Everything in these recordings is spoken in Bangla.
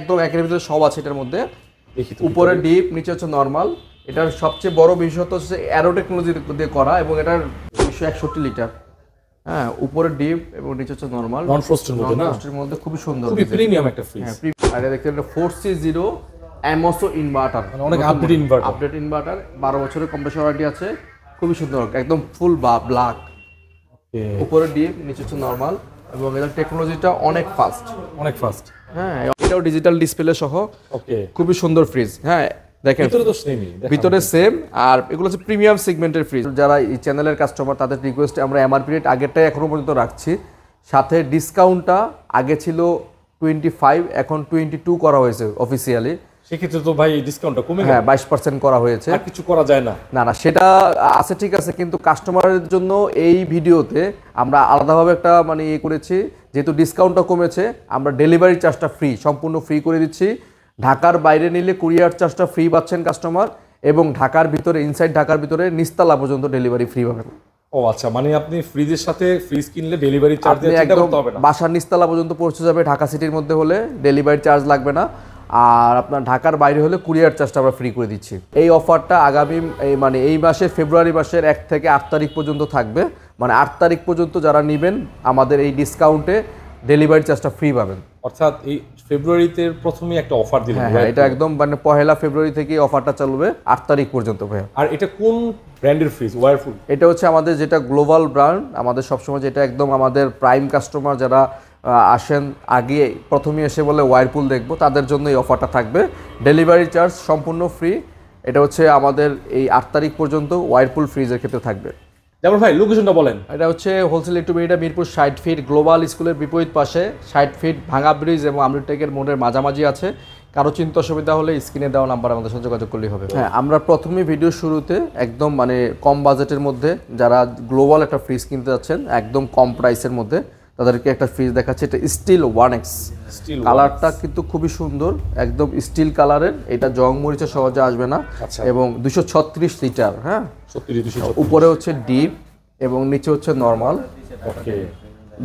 একদম একের ভিতরে সব আছে এটার মধ্যে। উপরে ডিপ, নিচে হচ্ছে নরমাল। এটার সবচেয়ে বড় বিশেষত্ব হচ্ছে অ্যারো টেকনোলজি দিয়ে করা এবং এটার 261 লিটার। হ্যাঁ, উপরে ডিপ এবং নিচে হচ্ছে নরমাল। নন ফ্রস্টের মধ্যে না, ফ্রস্টের মধ্যে খুবই সুন্দর, খুবই প্রিমিয়াম একটা ফ্রিজ। হ্যাঁ, আর এটা দেখতে এটা 4C0 অ্যামোসো ইনভার্টার, মানে অনেক আপডেট ইনভার্টার 12 বছরের কম্প্রেসর ওয়ারেন্টি আছে। খুবই সুন্দর, একদম ফুল ব্ল্যাক। উপরে ডিপ, নিচে হচ্ছে নরমাল এবং এটার টেকনোলজিটা অনেক ফাস্ট। হ্যাঁ, এটাও ডিজিটাল ডিসপ্লে সহ। ওকে, খুবই সুন্দর ফ্রিজ। হ্যাঁ দেখেন, ভিতরে তো সেমই, ভিতরে সেম। আর এগুলো হচ্ছে প্রিমিয়াম সেগমেন্টের ফ্রিজ। যারা এই চ্যানেলের কাস্টমার তাদের রিকোয়েস্টে আমরা এমআরপি রেট আগেরটাই এখনো পর্যন্ত রাখছি, সাথে ডিসকাউন্টটা আগে ছিল 25, এখন 22 করা হয়েছে অফিসিয়ালি। সেক্ষেত্রে তো ভাই ডিসকাউন্টটা কমে গেল। হ্যাঁ, 22% করা হয়েছে। আর কিছু করা যায় না? না, সেটা আছে, ঠিক আছে, কিন্তু কাস্টমারের জন্য এই ভিডিওতে আমরা আলাদাভাবে একটা মানে ইয়ে করেছি, যেহেতু ডিসকাউন্টটা কমেছে, আমরা ডেলিভারি চার্জটা ফ্রি, সম্পূর্ণ ফ্রি করে দিচ্ছি। ঢাকার বাইরে নিলে কুরিয়ার চার্জটা ফ্রি পাচ্ছেন কাস্টমার, এবং ঢাকার ভিতরে, ইনসাইড ঢাকার ভিতরে নিচতলা পর্যন্ত ডেলিভারি ফ্রি পাবেন। ও আচ্ছা, মানে আপনি ফ্রিজের সাথে ফ্রিজ কিনলে ডেলিভারি চার্জ দিয়ে চিন্তা করতে হবে না। বাসার নিচতলা পর্যন্ত পৌঁছে যাবে, ঢাকা সিটির মধ্যে হলে ডেলিভারি চার্জ লাগবে না। আর আপনার ঢাকার বাইরে হলে কুরিয়ার চার্জটা আমরা ফ্রি করে দিচ্ছি। এই অফারটা আগামী এই মাসের ফেব্রুয়ারি মাসের 1 থেকে 8 তারিখ পর্যন্ত থাকবে। মানে 8 তারিখ পর্যন্ত যারা নেবেন আমাদের এই ডিসকাউন্টে ডেলিভারি চার্জটা ফ্রি পাবেন। অর্থাৎ এই ফেব্রুয়ারিতে প্রথমেই একটা অফার দিলেন। হ্যাঁ, এটা একদম মানে 1 ফেব্রুয়ারি থেকে অফারটা চলবে 8 তারিখ পর্যন্ত ভাইয়া। আর এটা কোন ব্র্যান্ডের ফ্রিজ? ওয়ারপুল? এটা হচ্ছে আমাদের যেটা গ্লোবাল ব্র্যান্ড, আমাদের সবসময় যেটা একদম আমাদের প্রাইম কাস্টমার যারা আসেন আগে প্রথমেই এসে বলে ওয়ারপুল দেখবো, তাদের জন্য এই অফারটা থাকবে। ডেলিভারি চার্জ সম্পূর্ণ ফ্রি। এটা হচ্ছে আমাদের এই 8 তারিখ পর্যন্ত ওয়ারপুল ফ্রিজের ক্ষেত্রে থাকবে। যেমন ভাই লোকেশনটা বলেন। এটা হচ্ছে হোলসেল ইলেকট্রোমিটা মিরপুর 60 ফিট, গ্লোবাল স্কুলের বিপরীত পাশে 60 ফিট, ভাঙা ব্রিজ এবং আমরুটেকের মোড়ের মাঝামাঝি আছে। কারো চিন্তা অসুবিধা হলে স্ক্রিনে দেওয়া নাম্বার আমাদের সাথে যোগাযোগ করলেই হবে। হ্যাঁ, আমরা প্রথমে ভিডিও শুরুতে একদম মানে কম বাজেটের মধ্যে যারা গ্লোবাল একটা ফ্রিজ কিনতে যাচ্ছেন একদম কম প্রাইসের মধ্যে, তাদেরকে একটা ফ্রিজ দেখাচ্ছে। এটা স্টিল 1X, কালারটা কিন্তু খুবই সুন্দর, একদম স্টিল কালারের। এটা জং মরিচা সহজে আসবে না এবং 236 লিটার। হ্যাঁ, উপরে হচ্ছে ডিপ এবং নিচে হচ্ছে নরমাল। ওকে,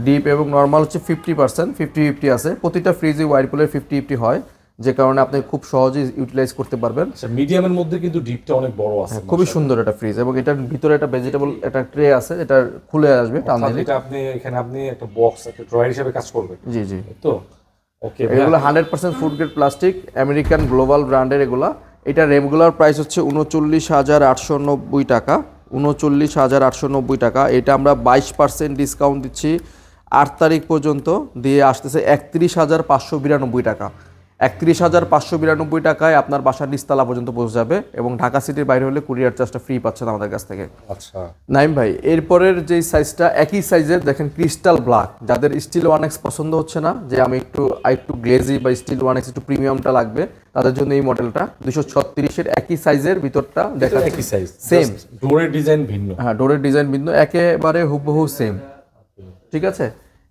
ডিপ এবং নরমাল হচ্ছে 50%, 50-50 আছে। প্রতিটা ফ্রিজে ওয়ারপুলের 50-50 হয়, যে কারণে আপনি খুব সহজে ইউটিলাইজ করতে পারবেন। মিডিয়ামের মধ্যে কিন্তু ডিপটা অনেক বড় আছে। খুবই সুন্দর একটা ফ্রিজ এবং এটার ভিতরে একটা ভেজিটেবল একটা ট্রে আছে, এটা খুলে আসবে টান দিলে। এটা আপনি এখানে আপনি একটা বক্স, একটা ড্রয়ার হিসেবে কাজ করবে। জি জি, তো ওকে, এগুলো 100% food grade plastic, American global ব্র্যান্ডের এগুলা। এটা রেগুলার প্রাইস হচ্ছে 39,890 টাকা, 39,890 টাকা। এটা আমরা 22% ডিসকাউন্ট দিচ্ছি 8 তারিখ পর্যন্ত, দিয়ে আসতেছে 31,592 টাকা। 31,592 টাকায় আপনার বাসার নিচতলা পর্যন্ত পৌঁছে যাবে এবং ঢাকা সিটির বাইরে হলে কুরিয়ার চার্জটা ফ্রি পাচ্ছেন আমাদের কাছ থেকে। আচ্ছা নাইম ভাই, এরপরের যে সাইজটা একই সাইজের দেখেন, ক্রিস্টাল ব্ল্যাক। যাদের স্টিল 1X পছন্দ হচ্ছে না, যে আমি একটু গ্লেজি বা স্টিল 1X একটু প্রিমিয়ামটা লাগবে, তাদের জন্য এই মডেলটা 236-এর একই সাইজের ভিতরটা দেখা, একই সাইজ, সেম। ডোরের ডিজাইন ভিন্ন। হ্যাঁ, ডোরের ডিজাইন ভিন্ন, একেবারে হুবহু সেম। ঠিক আছে,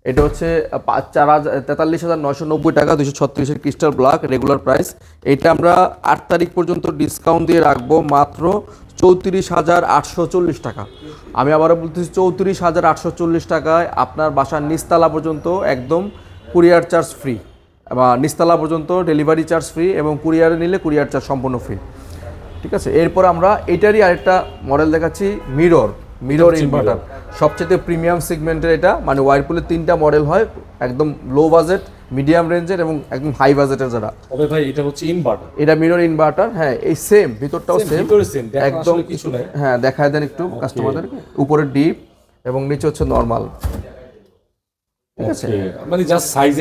এটা হচ্ছে 43,990 টাকা, 236-এর ক্রিস্টাল ব্ল্যাক রেগুলার প্রাইস। এটা আমরা 8 তারিখ পর্যন্ত ডিসকাউন্ট দিয়ে রাখবো মাত্র 34,840 টাকা। আমি আবারও বলতেছি 34,840 টাকায় আপনার বাসার নিচতলা পর্যন্ত একদম কুরিয়ার চার্জ ফ্রি, বা নিচতলা পর্যন্ত ডেলিভারি চার্জ ফ্রি এবং কুরিয়ারে নিলে কুরিয়ার চার্জ সম্পূর্ণ ফ্রি। ঠিক আছে, এরপর আমরা এটারই আরেকটা মডেল দেখাচ্ছি, মিরর ইনভার্টার। সবচেয়ে প্রিমিয়াম সেগমেন্টের এটা, মানে ওয়ারপুলের 3টা মডেল হয়, একদম লো বাজেট, মিডিয়াম রেঞ্জের এবং একদম হাই বাজেটের যারা। তবে ভাই এটা হচ্ছে ইনভার্টার, এটা মিরর ইনভার্টার। হ্যাঁ, এই সেম, ভিতরটাও সেম, একদম কিছু নাই। হ্যাঁ, দেখায় দেন একটু কাস্টমারদেরকে। উপরে ডিপ এবং নিচে হচ্ছে নরমাল। ঠিক আছে, মানে জাস্ট সাইজ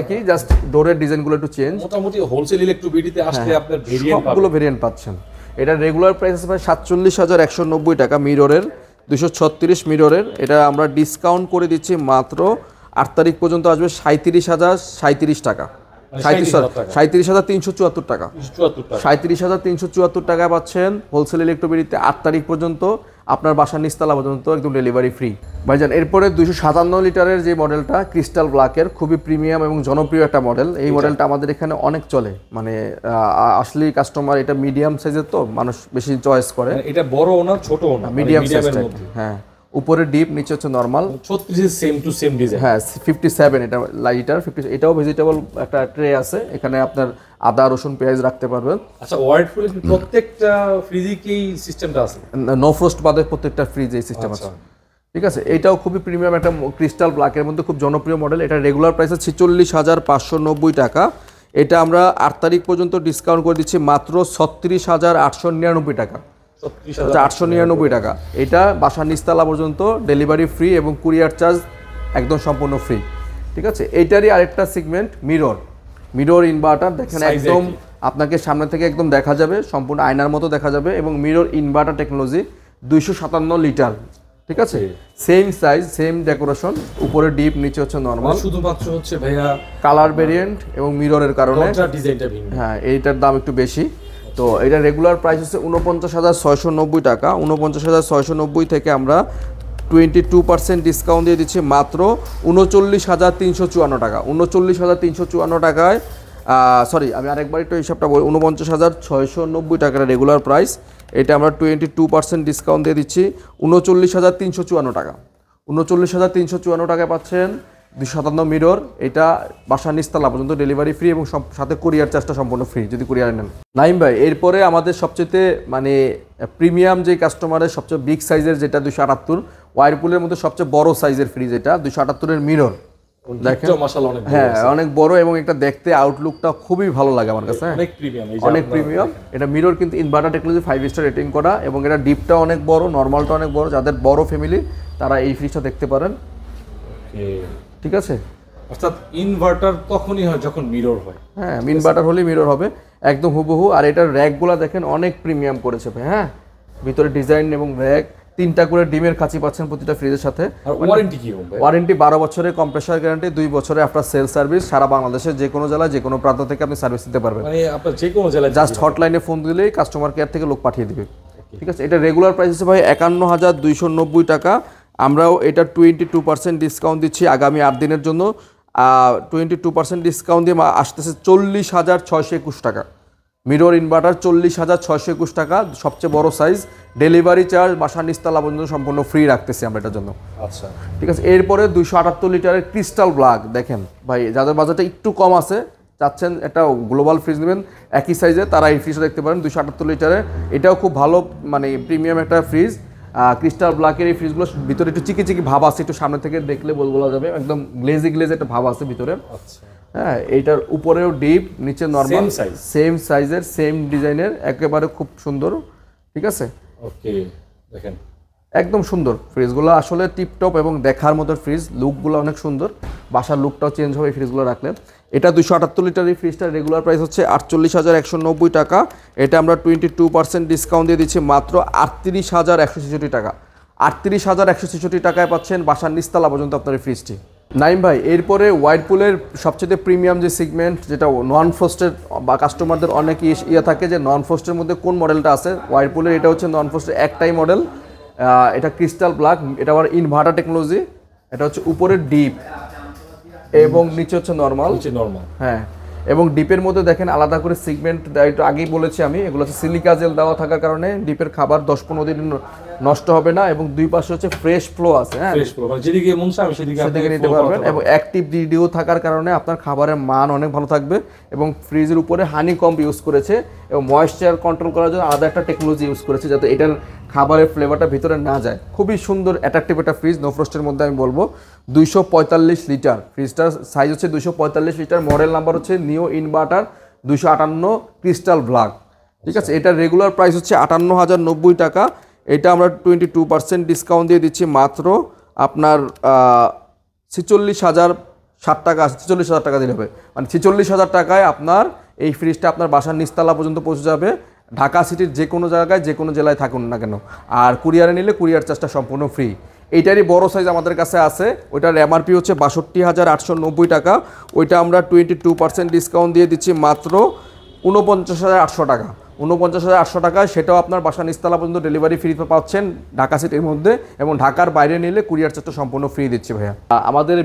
একই, জাস্ট ডোরের ডিজাইনগুলো একটু চেঞ্জ। মোটামুটি হোলসেল ইলেকট্রোবিডিতে আসলে আপনার সবগুলো ভেরিয়েন্ট পাচ্ছেন। এটা রেগুলার প্রাইস আছে 47,190 টাকা মিররের, 236 মিররের। এটা আমরা ডিসকাউন্ট করে দিচ্ছি মাত্র 8 তারিখ পর্যন্ত আসবে 37,037 টাকা, 37,374 টাকা, 37,374 টাকা পাচ্ছেন হোলসেল ইলেকট্রোবিডিতে 8 তারিখ পর্যন্ত, আপনার বাসার নিচতলা পর্যন্ত একদম ডেলিভারি ফ্রি। ভাইজান, এরপরে 257 লিটারের যে মডেলটা ক্রিস্টাল ব্ল্যাকের, খুবই প্রিমিয়াম এবং জনপ্রিয় একটা মডেল। এই মডেলটা আমাদের এখানে অনেক চলে, মানে আসলে কাস্টমার, এটা মিডিয়াম সাইজের তো মানুষ বেশি চয়েস করে। এটা বড়ও না ছোটও না, মিডিয়াম সাইজ। হ্যাঁ, উপরে ডিপ, নিচে হচ্ছে normal. 36 same to same design. হ্যাঁ 57 এটা লাইটার 50, এটাও ভেজিটেবল একটা ট্রে আছে, এখানে আপনার আদা রসুন পেঁয়াজ রাখতে পারবেন। আচ্ছা, ওয়ার্লপুলের প্রত্যেকটা ফ্রিজে কি সিস্টেমটা আছে? নো ফ্রস্ট বাদে প্রত্যেকটা ফ্রিজে এই সিস্টেম আছে। ঠিক আছে, এটাও খুবই প্রিমিয়াম একটা ক্রিস্টাল ব্ল্যাকের মধ্যে খুব জনপ্রিয় মডেল। এটা রেগুলার প্রাইস 46,590 টাকা। এটা আমরা 8 তারিখ পর্যন্ত ডিসকাউন্ট করে দিচ্ছি মাত্র 36,899 টাকা। 899 টাকা। এটা বাসার নিচতলা পর্যন্ত ডেলিভারি ফ্রি এবং কুরিয়ার চার্জ একদম সম্পূর্ণ ফ্রি। ঠিক আছে, এইটারই আরেকটা সেগমেন্ট মিরর ইনভার্টার দেখেন, একদম আপনাকে সামনে থেকে একদম দেখা যাবে, সম্পূর্ণ আয়নার মতো দেখা যাবে এবং মিরর ইনভার্টার টেকনোলজি 257 লিটার। ঠিক আছে, সেম সাইজ সেম ডেকোরেশন, উপরে ডিপ নিচে হচ্ছে নরমাল, শুধুমাত্র হচ্ছে ভাইয়া কালার ভেরিয়েন্ট এবং মিররের কারণে ডিজাইনটা ভিন্ন। হ্যাঁ, এইটার দাম একটু বেশি। তো এটা রেগুলার প্রাইস হচ্ছে 49,690 টাকা। 49,690 থেকে আমরা 22% ডিসকাউন্ট দিয়ে দিচ্ছি মাত্র 39,354 টাকা। 39,354 টাকায়, সরি আমি আরেকবার একটু হিসাবটা বলি, 49,690 টাকার রেগুলার প্রাইস। এটা আমরা 22% ডিসকাউন্ট দিয়ে দিচ্ছি 39,354 টাকা। 39,354 টাকায় পাচ্ছেন 257 মিরর। এটা বাসার নিচতলা পর্যন্ত ডেলিভারি ফ্রি এবং সাথে কুরিয়ার চার্জটা সম্পূর্ণ ফ্রি যদি কুরিয়ার নেন। নাইম ভাই, এরপরে আমাদের সবচেয়ে মানে প্রিমিয়াম যে কাস্টমারের সবচেয়ে বিগ সাইজের যেটা 278, ওয়ারপুলের মধ্যে সবচেয়ে বড় সাইজের ফ্রিজ এটা 278 মিরর। দেখেন হ্যাঁ অনেক বড় এবং এটা দেখতে আউটলুকটা খুবই ভালো লাগে আমার কাছে, অনেক প্রিমিয়াম। এটা মিরর কিন্তু ইনভার্টার টেকনোলজি 5 স্টার রেটিং করা এবং এটা ডিপটা অনেক বড়, নর্মালটা অনেক বড়। যাদের বড় ফ্যামিলি তারা এই ফ্রিজটা দেখতে পারেন। ঠিক আছে, অর্থাৎ ইনভার্টার তখনই হয় যখন মিরর হয়। হ্যাঁ, ইনভার্টার হলে মিরর হবে একদম হুবহু। আর এটার র্যাকগুলো দেখেন অনেক প্রিমিয়াম করেছে ভাই। হ্যাঁ, ভিতরে ডিজাইন এবং র্যাক, 3টা করে ডিমের কাঁচি পাচ্ছেন প্রতিটা ফ্রিজের সাথে। আর ওয়ারেন্টি কি হবে? ওয়ারেন্টি 12 বছরের কম্প্রেসার গ্যারান্টি, 2 বছরের আফটার সেল সার্ভিস। সারা বাংলাদেশের যে কোনো জেলায় যে কোনো প্রান্ত থেকে আপনি সার্ভিস দিতে পারবেন। মানে আপনার যে কোনো জেলায় জাস্ট হটলাইনে ফোন দিলেই কাস্টমার কেয়ার থেকে লোক পাঠিয়ে দিবে। ঠিক আছে, এটা রেগুলার প্রাইস হচ্ছে ভাই 51,290 টাকা। আমরাও এটা 22% ডিসকাউন্ট দিচ্ছি আগামী 8 দিনের জন্য। 22% ডিসকাউন্ট দিয়ে আসতেছে 40,621 টাকা। মিরর ইনভার্টার 40,621 টাকা, সবচেয়ে বড় সাইজ। ডেলিভারি চার্জ বাসার নিচতলা পর্যন্ত সম্পূর্ণ ফ্রি রাখতেছি আমরা এটার জন্য। আচ্ছা, ঠিক আছে, এরপরে 278 লিটারের ক্রিস্টাল ব্ল্যাক দেখেন ভাই, যাদের বাজেটটা একটু কম আছে, চাচ্ছেন একটা গ্লোবাল ফ্রিজ নেবেন একই সাইজে, তারা এই ফ্রিজটা দেখতে পারেন 278 লিটারের। এটাও খুব ভালো মানে প্রিমিয়াম একটা ফ্রিজ। ক্রিস্টাল ব্ল্যাকের এই ফ্রিজগুলো ভিতরে একটু চিকি ভাব আছে, একটু সামনে থেকে দেখলে বলা যাবে একদম গ্লেজ একটা ভাব আছে ভিতরে। হ্যাঁ, এইটার উপরেও ডিপ, নিচে নরমাল, সেম সাইজের সেম ডিজাইনের, একেবারে খুব সুন্দর। ঠিক আছে, ওকে দেখেন একদম সুন্দর ফ্রিজগুলো, আসলে টিপটপ এবং দেখার মতো ফ্রিজ। লুকগুলো অনেক সুন্দর, বাসার লুকটাও চেঞ্জ হবে এই ফ্রিজগুলো রাখলে। এটা 278 লিটার এই ফ্রিজটার রেগুলার প্রাইস হচ্ছে 48,190 টাকা। এটা আমরা 22% ডিসকাউন্ট দিয়ে দিচ্ছি মাত্র 38,166 টাকা। 38,166 টাকায় পাচ্ছেন বাসার নিচতলা পর্যন্ত আপনার এই ফ্রিজটি। নাইম ভাই, এরপরে ওয়ারপুলের সবচেয়ে প্রিমিয়াম যে সেগমেন্ট, যেটা নন ফ্রস্টের বা কাস্টমারদের অনেক ইয়ে থাকে যে নন ফ্রস্টের মধ্যে কোন মডেলটা আছে, ওয়ারপুলের এটা হচ্ছে নন ফ্রস্টের একটাই মডেল। এটা ক্রিস্টাল ব্ল্যাক, এটা আবার ইনভার্টার টেকনোলজি। এটা হচ্ছে উপরে ডিপ এবং নিচে হচ্ছে নর্মাল। হ্যাঁ, এবং ডিপের মধ্যে দেখেন আলাদা করে সেগমেন্ট, একটু আগেই বলেছি আমি, এগুলো হচ্ছে সিলিকা জেল দেওয়া থাকার কারণে ডিপের খাবার 10-15 দিন নষ্ট হবে না এবং দুই পাশে হচ্ছে ফ্রেশ ফ্লো আছে। হ্যাঁ, যেদিকে মন চায় সেদিকে নিতে পারবেন এবং অ্যাক্টিভ ডিডিও থাকার কারণে আপনার খাবারের মান অনেক ভালো থাকবে। এবং ফ্রিজের উপরে হানি কম্ব ইউজ করেছে এবং ময়েশ্চার কন্ট্রোল করার জন্য আলাদা একটা টেকনোলজি ইউজ করেছে যাতে এটার খাবারের ফ্লেভারটা ভিতরে না যায়। খুবই সুন্দর অ্যাট্রাকটিভ একটা ফ্রিজ, নো ফ্রস্টের মধ্যে আমি বলবো। 245 লিটার ফ্রিজটার সাইজ হচ্ছে 245 লিটার, মডেল নাম্বার হচ্ছে নিও ইনভার্টার 258 ক্রিস্টাল ব্ল্যাক। ঠিক আছে, এটা রেগুলার প্রাইস হচ্ছে 58,090 টাকা। এটা আমরা 22% ডিসকাউন্ট দিয়ে দিচ্ছি মাত্র আপনার 46,060 টাকা। 46,000 টাকা দিলে হবে, মানে 46,000 টাকায় আপনার এই ফ্রিজটা আপনার বাসার নিচতলা পর্যন্ত পৌঁছে যাবে, ঢাকা সিটির যে কোনো জায়গায় যে কোনো জেলায় থাকুন না কেন। আর কুরিয়ারে নিলে কুরিয়ার চার্জটা সম্পূর্ণ ফ্রি। এইটারই বড় সাইজ আমাদের কাছে আছে, ওইটার এমআরপি হচ্ছে 62,890 টাকা। ওইটা আমরা 22% ডিসকাউন্ট দিয়ে দিচ্ছি মাত্র 49,800 টাকা। 49,800 টাকায় সেটাও আপনার বাসার নিচতলা পর্যন্ত ডেলিভারি ফ্রি পাচ্ছেন ঢাকা সিটির মধ্যে, এবং ঢাকার বাইরে নিলে কুরিয়ার চার্জটা সম্পূর্ণ ফ্রি দিচ্ছি ভাইয়া। আমাদের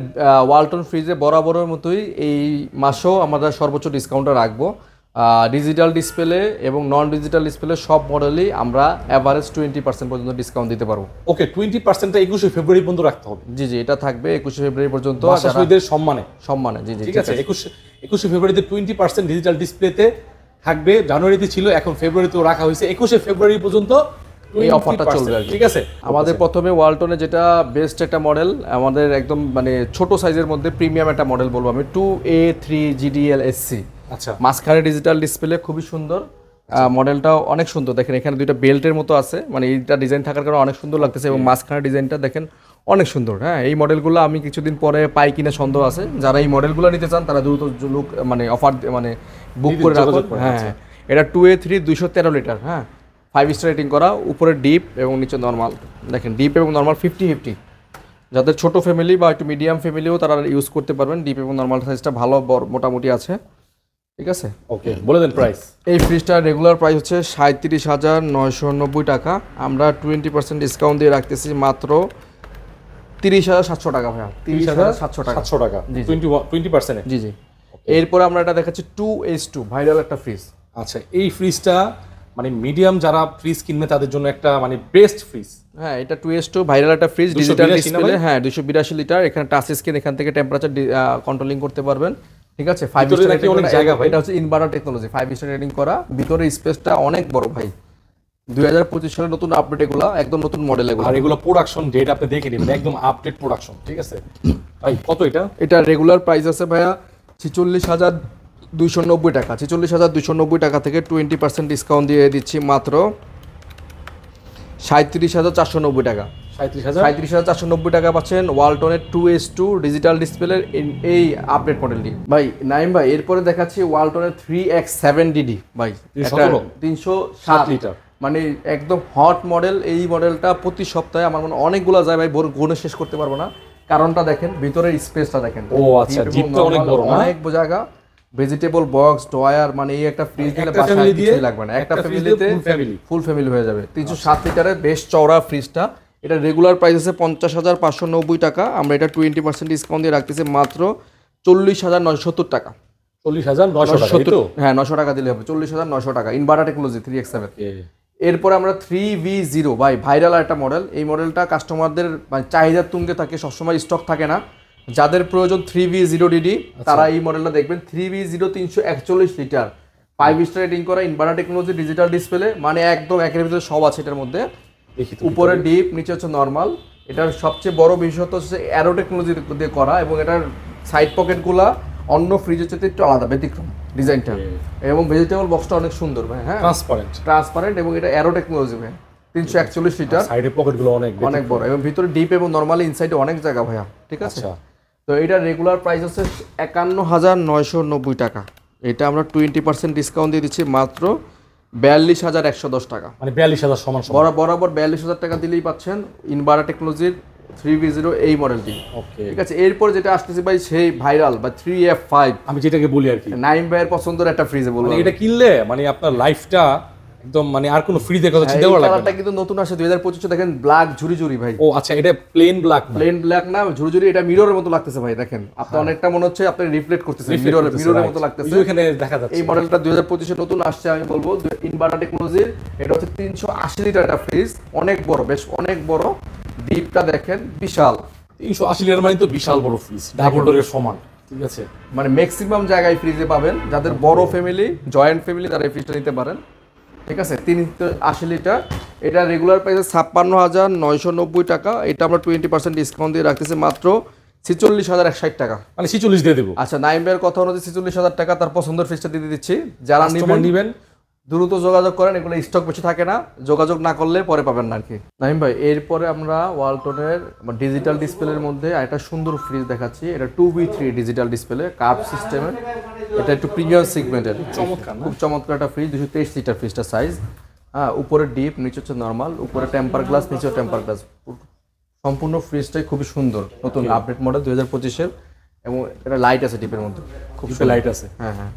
ওয়ালটন ফ্রিজে বরাবরের মতোই এই মাসেও আমাদের সর্বোচ্চ ডিসকাউন্টটা রাখবো। ডিজিটাল ডিসপ্লে এবং নন ডিজিটাল ডিসপ্লে সব মডেলই আমরা অ্যাভারেজ 20% পর্যন্ত ডিসকাউন্ট দিতে পারবো। ওকে, 20%টা 21শে ফেব্রুয়ারি পর্যন্ত রাখতে হবে। জি জি, এটা থাকবে 21শে ফেব্রুয়ারি পর্যন্ত শহীদের সম্মানে। জি জি, ঠিক আছে। 21শে ফেব্রুয়ারিতে 20% ডিজিটাল ডিসপ্লেতে থাকবে। জানুয়ারিতে ছিল, এখন ফেব্রুয়ারিতেও রাখা হয়েছে। 21শে ফেব্রুয়ারি পর্যন্ত এই অফারটা চলবে। ঠিক আছে। আমাদের প্রথমে ওয়ালটনে যেটা বেস্ট একটা মডেল, আমাদের একদম মানে ছোট সাইজের মধ্যে প্রিমিয়াম একটা মডেল বলবো আমি, 2A3 GDL SC। আচ্ছা, মাঝখানে ডিজিটাল ডিসপ্লে, খুবই সুন্দর মডেলটাও অনেক সুন্দর। দেখেন এখানে দুইটা বেল্টের মতো আছে, মানে এইটা ডিজাইন থাকার কারণে অনেক সুন্দর লাগতেছে এবং মাঝখানে ডিজাইনটা দেখেন অনেক সুন্দর। হ্যাঁ, এই মডেলগুলো আমি কিছুদিন পরে পাই কিনা সন্দেহ আছে। যারা এই মডেলগুলো নিতে চান তারা দ্রুত মানে অফার মানে বুক করে রাখুন। হ্যাঁ, এটা 2A3 213 লিটার। হ্যাঁ, 5 স্টার রেটিং করা, উপরে ডিপ এবং নিচে নর্মাল। দেখেন ডিপ এবং নর্মাল 50-50, যাদের ছোট ফ্যামিলি বা একটু মিডিয়াম ফ্যামিলিও তারা ইউজ করতে পারবেন। ডিপ এবং নর্মাল সাইজটা ভালো মোটামুটি আছে। ঠিক আছে, ওকে, বলে দেন প্রাইস। এই ফ্রিজটার রেগুলার প্রাইস হচ্ছে 37,990 টাকা। আমরা 20% ডিসকাউন্ট দিয়ে রাখতেছি মাত্র 30,700 টাকা ভাইয়া। 30,700 টাকা। 700 টাকা 20%। জি জি। এরপর আমরা এটা দেখাচ্ছি 2H2 ভাইরাল একটা ফ্রিজ। আচ্ছা, এই ফ্রিজটা মানে মিডিয়াম যারা ফ্রিজ কিনবে তাদের জন্য একটা মানে বেস্ট ফ্রিজ। হ্যাঁ, এটা 2H2 ভাইরাল একটা ফ্রিজ, ডিজিটাল ডিসপ্লে। হ্যাঁ, 282 লিটার। এখানে টাচ স্ক্রিন, এখান থেকে টেম্পারেচার কন্ট্রোলিং করতে পারবেন। ঠিক আছে, 5 স্টার রেটিং অনেক জায়গা ভাই। এটা হচ্ছে ইনভার্টার টেকনোলজি, 5 স্টার রেটিং করা। ভিতরে স্পেসটা অনেক বড় ভাই। 2025 সালের নতুন আপডেট এগুলো, একদম নতুন মডেল এগুলো। আর এগুলো প্রোডাকশন ডেট আপনি দেখে নেবেন, একদম আপডেট প্রোডাকশন। ঠিক আছে ভাই, কত এটা? এটা রেগুলার প্রাইস আছে ভাইয়া 46,290 টাকা। 46,290 টাকা থেকে 20% ডিসকাউন্ট দিয়ে দিচ্ছি মাত্র 37,490 টাকা। 37,490 টাকা পাচ্ছেন ওয়ালটনের 2H2 ডিজিটাল ডিসপ্লের এই আপডেট মডেলটি। ভাই নাইম ভাই, এরপরে দেখাচ্ছি ওয়ালটনের 3X7DD ভাই, 307 লিটার, মানে একদম হট মডেল। এই মডেলটা প্রতি সপ্তাহে আমার মনে অনেকগুলো যায় ভাই, গুণে শেষ করতে পারবো না। কারণটা দেখেন, ভিতরের স্পেসটা দেখেন। ও আচ্ছা, জিপটা অনেক বড়, অনেক জায়গা, ভেজিটেবল বক্স, ড্রয়ার, মানে এই একটা ফ্রিজ দিলে বাসায় কিছুই লাগবে না। একটা ফ্যামিলিতে ফুল ফ্যামিলি হয়ে যাবে। 307 লিটারের বেশ চওড়া ফ্রিজটা। এটা রেগুলার প্রাইস আছে 50,590 টাকা। আমরা এটা 20% ডিসকাউন্ট দিয়ে রাখতেছি মাত্র 40,970 টাকা। 40,970? হ্যাঁ, 900 টাকা দিলে হবে। 40,900 টাকা, ইনভার্টার টেকনোলজি 3X7। এরপরে আমরা 3V0 ভাই, ভাইরাল একটা মডেল। এই মডেলটা কাস্টমারদের মানে চাহিদার তুঙ্গে থাকে, সবসময় স্টক থাকে না। যাদের প্রয়োজন 3V0DD তারা এই মডেলটা দেখবেন। 3V0 341 লিটার, 5 স্টার রেটিং করা, ইনভার্টার টেকনোলজি, ডিজিটাল ডিসপ্লে, মানে একদম একের ভিতরে সব আছে এটার মধ্যে। উপরে ডিপ, নিচে হচ্ছে নর্মাল। এটার সবচেয়ে বড় বিশেষত্ব হচ্ছে অ্যারো টেকনোলজি দিয়ে করা, এবং এটার সাইড পকেটগুলা অন্য ফ্রিজের চেয়ে একটু আলাদা, ব্যতিক্রম ডিজাইনটা। এবং ভেজিটেবল বক্সটা অনেক সুন্দর ভাই। হ্যাঁ, ট্রান্সপারেন্ট এবং এটা অ্যারো টেকনোলজি ভাই। 341 লিটার, সাইডের পকেটগুলো অনেক বড়, এবং ভিতরে ডিপ এবং নরমালি ইনসাইডে অনেক জায়গা ভাইয়া। ঠিক আছে, তো এটা রেগুলার প্রাইস হচ্ছে 51,990 টাকা। এটা আমরা 20% ডিসকাউন্ট দিয়ে দিচ্ছি মাত্র 42,110 টাকা। মানে 42,000 সমান বরাবর 42,000 টাকা দিলেই পাচ্ছেন ইনভার্টার টেকনোলজির 3V0 এই মডেলটি। ওকে, ঠিক আছে। এরপর যেটা আসতেছে ভাই, সেই ভাইরাল বা 3F5, আমি যেটাকে বলি আর কি, নাইম ভাইয়ের পছন্দের একটা ফ্রিজে বলবো। এটা কিনলে মানে আপনার লাইফটা একদম মানে আর কোনো ফ্রিজের কথা চিন্তা করা লাগবে না। কালারটা কিন্তু নতুন আসে 2025 দেখেন, ব্ল্যাক ঝুরি ভাই। ও আচ্ছা, এটা প্লেন ব্ল্যাক না, ঝুরি। এটা মিররের মতো লাগতেছে ভাই। দেখেন, আপনার অনেকটা মনে হচ্ছে আপনি রিফ্লেক্ট করতেছেন, মিররের মতো লাগতেছে। এখানে দেখা যাচ্ছে এই মডেলটা 2025 নতুন আসছে। আমি বলবো ইনভার্টার টেকনোলজির। এটা হচ্ছে 380 লিটার একটা ফ্রিজ, অনেক বড়, বেশ অনেক বড়। ডিপটা দেখেন বিশাল, 380 লিটার মানে তো বিশাল বড় ফ্রিজ, ডাবল ডোরের সমান। ঠিক আছে, মানে ম্যাক্সিমাম জায়গায় ফ্রিজে পাবেন। যাদের বড় ফ্যামিলি, জয়েন্ট ফ্যামিলি, তারা এই ফ্রিজটা নিতে পারেন। ঠিক আছে, 380 লিটার। এটা রেগুলার প্রাইসে 56,990 টাকা। এটা আমরা 20% ডিসকাউন্ট দিয়ে রাখতেছি মাত্র 46,160 টাকা। মানে 46 দিয়ে দেবো। আচ্ছা, নাইমের কথা অনুযায়ী 46,000 টাকা তার পছন্দের ফ্রিজটা দিয়ে দিচ্ছি। যারা নেবেন দ্রুত যোগাযোগ করেন, এগুলো স্টক বেশি থাকে না, যোগাযোগ না করলে পরে পাবেন না আর কি। নাইম ভাই, এরপরে আমরা ওয়ালটনের ডিজিটাল ডিসপ্লের মধ্যে একটা সুন্দর ফ্রিজ দেখাচ্ছি। এটা 2V3 ডিজিটাল ডিসপ্লে, কার্ভ সিস্টেমের। এটা একটু প্রিমিয়াম সেগমেন্টের, খুব চমৎকার একটা ফ্রিজ। 223 লিটার ফ্রিজটা সাইজ। হ্যাঁ, উপরে ডিপ, নিচে হচ্ছে নর্মাল। উপরে টেম্পার গ্লাস, নিচে টেম্পার গ্লাস। সম্পূর্ণ ফ্রিজটাই খুবই সুন্দর, নতুন আপডেট মডেল 2025-এর। এবং এটা লাইট আছে ডিপের মধ্যে, খুব লাইট আছে। হ্যাঁ।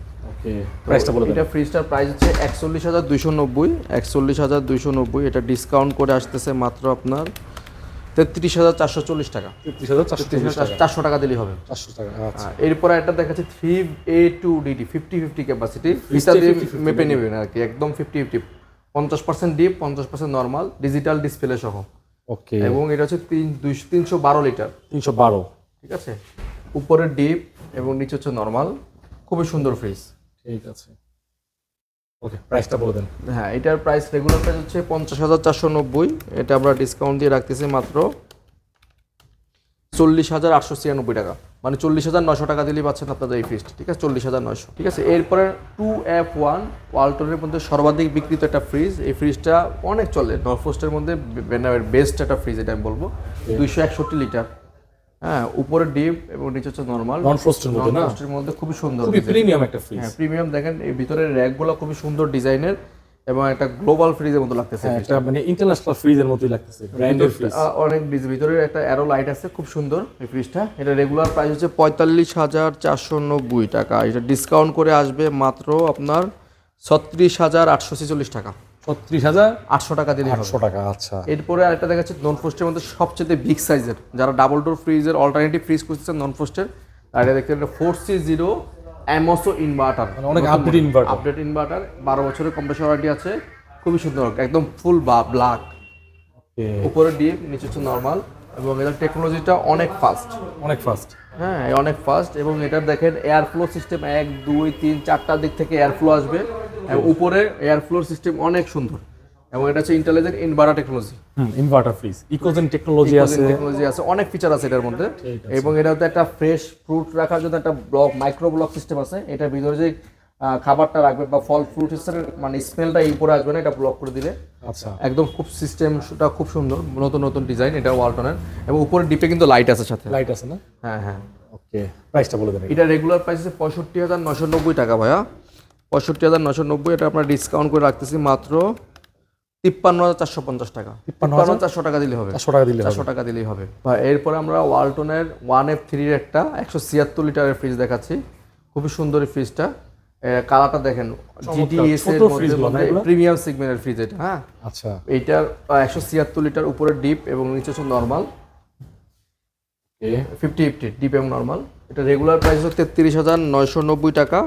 প্রাইসটা বলে দেন। এটা ফ্রিজটার প্রাইস হচ্ছে 41,290। 41,290। এটা ডিসকাউন্ট করে আসতেছে মাত্র আপনার 33,440 টাকা। 400 টাকা দিলেই হবে। 400 টাকা, আচ্ছা। এরপরে একটা দেখাচ্ছি 3A2DD 50-50 ক্যাপাসিটি, ফিতা দিয়ে মেপে নেবেন আর কি, একদম 50-50, 50% ডিপ 50% নর্মাল, ডিজিটাল ডিসপ্লে সহ। ওকে। এবং এটা হচ্ছে 312 লিটার। 312, ঠিক আছে। উপরে ডিপ এবং নিচে হচ্ছে নর্মাল, খুবই সুন্দর ফ্রিজ। ঠিক আছে। ওকে, প্রাইসটা বলে দেন। হ্যাঁ, এটার প্রাইস রেগুলার প্রাইস হচ্ছে 50,490, এটা আমরা ডিসকাউন্ট দিয়ে রাখতেছি মাত্র 40,896 টাকা, মানে 40,900 টাকা দিলেই পাচ্ছেন আপনাদের এই ফ্রিজটি। ঠিক আছে, 40,900। ঠিক আছে। এরপরে 2F1 ওয়ালটনের মধ্যে সর্বাধিক বিক্রিত একটা ফ্রিজ। এই ফ্রিজটা অনেক চলে, নরফ্রস্টের মধ্যে বেস্ট একটা ফ্রিজ, এটা আমি বলবো। 261 লিটার। হ্যাঁ, উপরে ডিপ এবং নিচে হচ্ছে নরমাল, নন-ফ্রস্টের মধ্যে না? নন-ফ্রস্টের মধ্যে খুবই সুন্দর, খুবই প্রিমিয়াম একটা ফ্রিজ। হ্যাঁ, প্রিমিয়াম। দেখেন এই ভিতরের র্যাকগুলো খুবই সুন্দর ডিজাইনের এবং একটা গ্লোবাল ফ্রিজের মতো লাগতেছে। এটা মানে ইন্টারন্যাশনাল ফ্রিজের মতোই লাগতেছে, ব্র্যান্ডের ফ্রিজ। অনেক ভিতরে একটা অ্যারো লাইট আছে, খুব সুন্দর এই ফ্রিজটা। এটা রেগুলার প্রাইস হচ্ছে 45,490 টাকা, এটা ডিসকাউন্ট করে আসবে মাত্র আপনার 36,846 টাকা। 36,800 টাকা দিলে 800 টাকা, আচ্ছা। এরপরে আরেকটা দেখাচ্ছি নন ফ্রস্টের মধ্যে সবচেয়ে বিগ সাইজের, যারা ডাবল ডোর ফ্রিজের অল্টারনেটিভ ফ্রিজ খুঁজছেন নন ফ্রস্টের, আর এটা দেখতে 4C0 অ্যামোসো ইনভার্টার, অনেক আপডেট ইনভার্টার। আপডেট ইনভার্টার, 12 বছরের কম্প্রেসর ওয়ারেন্টি আছে, খুবই সুন্দর, একদম ফুল ব্ল্যাক, উপরে ডিপ নিচে হচ্ছে নর্মাল, এবং এটার টেকনোলজিটা অনেক ফাস্ট, অনেক ফাস্ট। হ্যাঁ, অনেক ফাস্ট। এবং এটার দেখেন এয়ার ফ্লো সিস্টেম 1 2 3 4টা দিক থেকে এয়ার ফ্লো আসবে, এবং উপরে এয়ার ফ্লো সিস্টেম অনেক সুন্দর, এবং এটা হচ্ছে intelligent inverter technology. Inverter fridge, ইকোজেন টেকনোলজি আছে, অনেক ফিচার আছে এটার মধ্যে। এবং এটাতে একটা ফ্রেশ ফ্রুট রাখার জন্য একটা ব্লক, মাইক্রো ব্লক সিস্টেম আছে। এটার ভিতরে যে খাবারটা রাখবে বা ফল ফ্রুট মানে স্মেলটা এই উপরে আসবে না, এটা ব্লক করে দিলে। আচ্ছা, একদম খুব সিস্টেমটা খুব সুন্দর, নতুন নতুন ডিজাইন, এটা ওয়ালটনের। এবং উপরে ডিপে কিন্তু লাইট আছে সাথে, লাইট আছে না? হ্যাঁ হ্যাঁ। ওকে, প্রাইসটা বলে দেন। এটা রেগুলার প্রাইস আছে 65,990 টাকা ভাইয়া, 65,990। এটা আমরা ডিসকাউন্ট করে রাখতেছি মাত্র 53,450 টাকা। 53,400 টাকা দিলে হবে, 400 টাকা দিলেই হবে। এরপরে আমরা ওয়ালটনের 1F3 এর একটা 176 লিটারের ফ্রিজ দেখাচ্ছি, খুবই সুন্দর এই ফ্রিজটা। কালারটা দেখেন, জিডিএস এর মধ্যে প্রিমিয়াম সেগমেন্টের ফ্রিজ এটা। হ্যাঁ, আচ্ছা। এইটার 176 লিটার, উপরে ডিপ এবং নিচে হচ্ছে নর্মাল, 50-50 ডিপ এবং নর্মাল। এটা রেগুলার প্রাইস হচ্ছে 33,990 টাকা,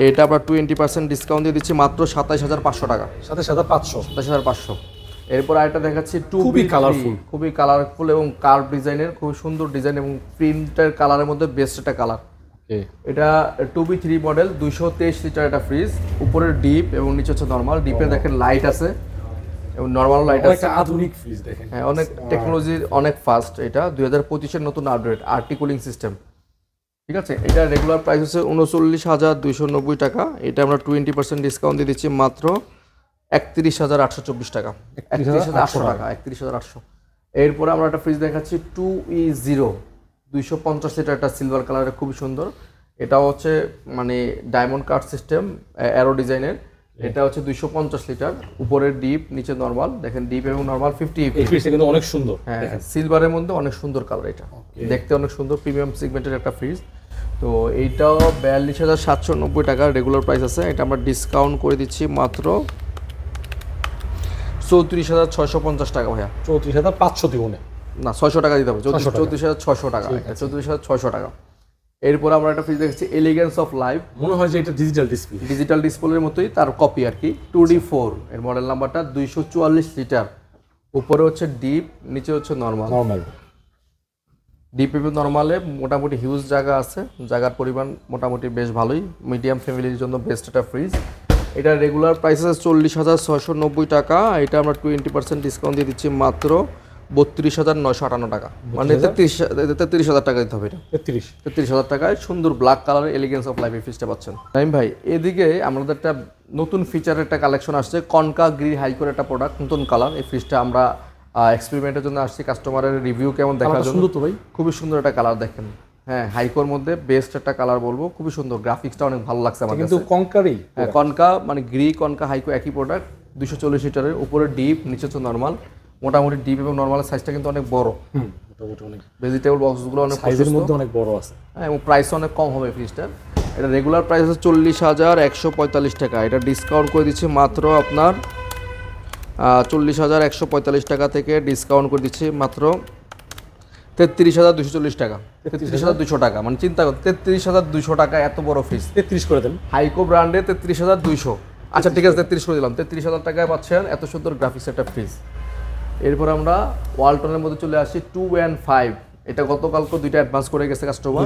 এটা আমরা 20% ডিসকাউন্ট দিয়ে দিচ্ছি মাত্র 27,500 টাকা। 27,500। এরপর আরেকটা দেখাচ্ছি খুবই কালারফুল এবং কার্ভ ডিজাইনের, খুবই সুন্দর ডিজাইন এবং প্রিন্টের কালারের মধ্যে বেস্ট একটা কালার। এটা 2B3 মডেল, 223 লিটার একটা ফ্রিজ, উপরে ডিপ এবং নিচে হচ্ছে নর্মাল। ডিপে দেখেন লাইট আছে এবং নর্মাল লাইট আছে, আধুনিক ফ্রিজ দেখেন। হ্যাঁ, অনেক টেকনোলজি, অনেক ফাস্ট। এটা 2025 এর নতুন আপডেট আরটি কুলিং সিস্টেম। ঠিক আছে। এটা রেগুলার প্রাইস হচ্ছে 39,290 টাকা, এটা আমরা 20% ডিসকাউন্ট দিয়ে দিচ্ছি মাত্র 31,824 টাকা, 31,800 টাকা, 31,800। এরপরে আমরা একটা ফ্রিজ দেখাচ্ছি 2E0 250 লিটার, একটা সিলভার কালারের, খুবই সুন্দর। এটা হচ্ছে মানে ডায়মন্ড কাট সিস্টেম, অ্যারো ডিজাইনের। এটা হচ্ছে 250 লিটার, উপরে ডিপ নিচে নরমাল। দেখেন ডিপ এবং নরমাল 50-50 কিন্তু অনেক সুন্দর। হ্যাঁ, সিলভারের মধ্যে অনেক সুন্দর কালার, এটা দেখতে অনেক সুন্দর, প্রিমিয়াম সেগমেন্টের একটা ফ্রিজ। তো এইটাও 42,790 টাকা রেগুলার প্রাইস আছে, এটা আমরা ডিসকাউন্ট করে দিচ্ছি মাত্র 34,650 টাকা ভাইয়া। 34,500 দিব না, 600 টাকা দিতে হবে, 34,600 টাকা, 34,600 টাকা। এরপর আমরা একটা ফ্রিজ দেখছি এলিগেন্স অফ লাইফ, মনে হয় যে এটা ডিজিটাল ডিসপ্লের মতোই, তার কপি আর কি। 2D4 এর মডেল নাম্বারটা, 244 লিটার, উপরে হচ্ছে ডিপ নিচে হচ্ছে নর্মাল। ডিপ এবং নর্মালে মোটামুটি হিউজ জায়গা আছে, জায়গার পরিমাণ মোটামুটি বেশ ভালোই, মিডিয়াম ফ্যামিলির জন্য বেস্ট একটা ফ্রিজ। এটা রেগুলার প্রাইস আছে 40,690 টাকা, এটা আমরা 20% ডিসকাউন্ট দিয়ে দিচ্ছি মাত্র 32,958 টাকা, মানে 33,000 টাকা দিতে হবে। এটা 33,000 টাকায় সুন্দর ব্ল্যাক কালারের এলিগেন্স অফ লাইফ ফ্রিজটা পাচ্ছেন। টাইম ভাই, এদিকে আমাদের একটা নতুন ফিচারের একটা কালেকশন আসছে, কনকা গ্রি হাইকোর একটা প্রোডাক্ট, নতুন কালার। এই ফ্রিজটা আমরা এক্সপেরিমেন্টের জন্য আসছি, কাস্টমারের রিভিউ কেমন দেখার জন্য। সুন্দর তো ভাই, খুবই সুন্দর একটা কালার দেখেন। হ্যাঁ, হাইকোর মধ্যে বেস্ট একটা কালার বলবো, খুবই সুন্দর, গ্রাফিক্সটা অনেক ভালো লাগছে আমার কাছে। কিন্তু কনকারই, হ্যাঁ, কনকা মানে গ্রি কনকা হাইকো একই প্রোডাক্ট, 240 লিটারের, উপরে ডিপ নিচে হচ্ছে নর্মাল। মোটামুটি ডিপ এবং নর্মালের সাইজটা কিন্তু অনেক বড়, মোটামুটি অনেক ভেজিটেবল বক্সগুলো অনেক সাইজের মধ্যে অনেক বড় আছে। হ্যাঁ, এবং প্রাইস অনেক কম হবে ফ্রিজটার। এটা রেগুলার প্রাইস হচ্ছে 40,145 টাকা, এটা ডিসকাউন্ট করে দিচ্ছি মাত্র আপনার 40,145 টাকা থেকে ডিসকাউন্ট করে দিচ্ছি মাত্র 33,240 টাকা, 33,200 টাকা, মানে চিন্তা কর 33,200 টাকা এত বড় ফ্রিজ। 33 করে দেন। হাইকো ব্র্যান্ডে 33,200। আচ্ছা ঠিক আছে 33 করে দিলাম। 33,000 টাকায় পাচ্ছেন এত সুন্দর গ্রাফিক্স একটা ফ্রিজ। এরপর আমরা ওয়ালটনের মধ্যে চলে আসি 2 and 5। এটা গতকালকে দুইটা অ্যাডভান্স করে গেছে কাস্টমার।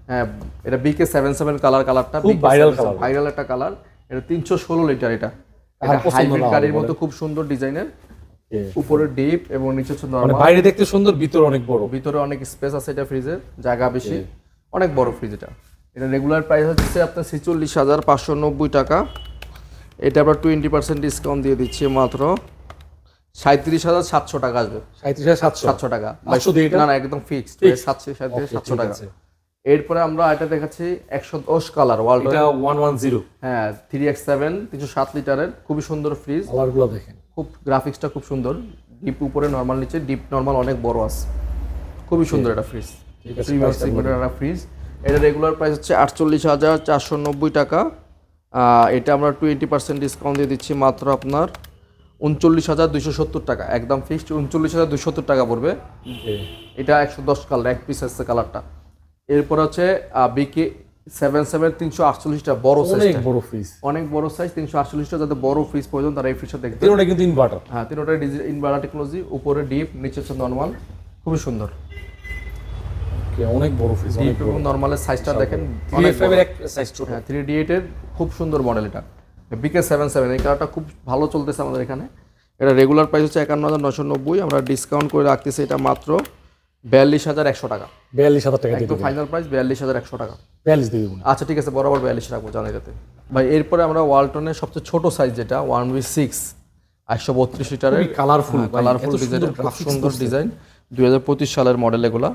হ্যাঁ, এটা BK77 কালারটা খুব ভাইরাল কালার, ভাইরাল একটা কালার। এটা 316 লিটার। এটা হাইব্রিড গাড়ির মতো খুব সুন্দর ডিজাইনের, উপরে ডিপ এবং নিচে হচ্ছে নরমাল। মানে বাইরে দেখতে সুন্দর, ভিতরে অনেক বড়, ভিতরে অনেক স্পেস আছে। এটা ফ্রিজের জায়গা বেশি, অনেক বড় ফ্রিজ। এটা রেগুলার প্রাইস হচ্ছে আপনার 46,590 টাকা। এটা আমরা 20% ডিসকাউন্ট দিয়ে দিচ্ছি, মাত্র 37,700 টাকা আসবে। 37,700 টাকা না, একদম ফিক্সড 37,700 টাকা। এরপরে আমরা এটা দেখাচ্ছি 110 কালার ওয়ালটন, এটা 110। হ্যাঁ 3x7 307 লিটারের, খুবই সুন্দর ফ্রিজ। কালারগুলো দেখেন, খুব গ্রাফিক্সটা খুব সুন্দর। ডিপ উপরে, নরমাল নিচে, ডিপ নরমাল অনেক বড় আছে, খুবই সুন্দর একটা ফ্রিজ। প্রিমিয়াম সেগমেন্টের একটা ফ্রিজ। এটা রেগুলার প্রাইস হচ্ছে 48,490 টাকা। এটা আমরা 20% ডিসকাউন্ট দিয়ে দিচ্ছি, মাত্র আপনার 39,270 টাকা। একদম ফিক্সড 39,270 টাকা পড়বে। এটা 110 কালার, এক পিস আছে কালারটা। এরপর হচ্ছে BK77 348টা বড় সাইজ, অনেক বড় ফ্রিজ, অনেক বড় সাইজ 348টা। যাদের বড় ফ্রিজ প্রয়োজন তারা এই ফ্রিজটা দেখতে। তিনটা কিন্তু ইনভার্টার, হ্যাঁ তিনটাই ইনভার্টার টেকনোলজি, উপরে ডিপ নিচে হচ্ছে নরমাল, খুবই সুন্দর। অনেক বড় ফ্রিজ, ডিপ এবং নরমালের সাইজটা দেখেন, 385 এর এক সাইজ ছোট। হ্যাঁ 3D8 এর খুব সুন্দর মডেল। এটা BK77, এই কালারটা খুব ভালো চলতেছে আমাদের এখানে। এটা রেগুলার প্রাইস হচ্ছে 51,990, আমরা ডিসকাউন্ট করে রাখতেছি এটা মাত্র 42,100 টাকা। 42,000 টাকা একদম ফাইনাল প্রাইস 42,100 টাকা। 42 দিয়ে দেবো। আচ্ছা ঠিক আছে, বরাবর 42 রাখবো, জানাই যাতে ভাই। এরপরে আমরা ওয়ালটনের সবচেয়ে ছোট সাইজ, যেটা 1V6 132 লিটারের, কালারফুল ডিজাইন, খুব সুন্দর ডিজাইন, 2025 সালের মডেল। এগুলা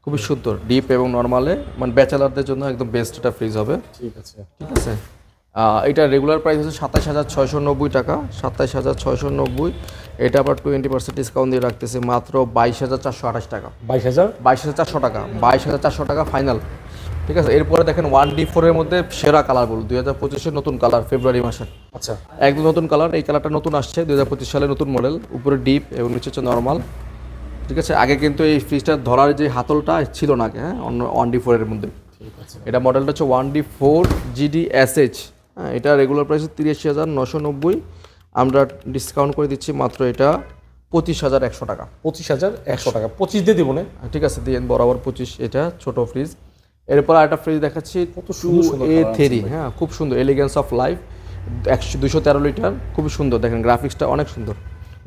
খুবই সুন্দর, ডিপ এবং নরমালে, মানে ব্যাচেলারদের জন্য একদম বেস্ট একটা ফ্রিজ হবে। ঠিক আছে, ঠিক আছে। এটা রেগুলার প্রাইস হচ্ছে 27,690 টাকা, 27,690। এটা আবার 20% ডিসকাউন্ট দিয়ে রাখতেছি, মাত্র 22,428 টাকা। 22,400 টাকা, 22,400 টাকা ফাইনাল। ঠিক আছে। এরপরে দেখেন 1D4 এর মধ্যে সেরা কালারগুলো, 2025-এর নতুন কালার, ফেব্রুয়ারি মাসের। আচ্ছা, একদম নতুন কালার। এই কালারটা নতুন আসছে, 2025 সালে নতুন মডেল, উপরে ডিপ এবং নিচে হচ্ছে নরমাল। ঠিক আছে। আগে কিন্তু এই ফ্রিজটার ধরার যে হাতলটা ছিল না, হ্যাঁ, অন্য 1D4 এর মধ্যে। এটা মডেলটা হচ্ছে 1D4 GDSH। হ্যাঁ, এটা রেগুলার প্রাইস 83,990, আমরা ডিসকাউন্ট করে দিচ্ছি মাত্র এটা 25,100 টাকা। 25,100 টাকা, 25 দিয়ে দিব না? ঠিক আছে, দিয়ে বরাবর 25। এটা ছোট ফ্রিজ। এরপর একটা ফ্রিজ দেখাচ্ছি, কত সুন্দর A3। হ্যাঁ, খুব সুন্দর, এলিগেন্স অফ লাইফ, 213 লিটার, খুবই সুন্দর। দেখেন গ্রাফিক্সটা অনেক সুন্দর,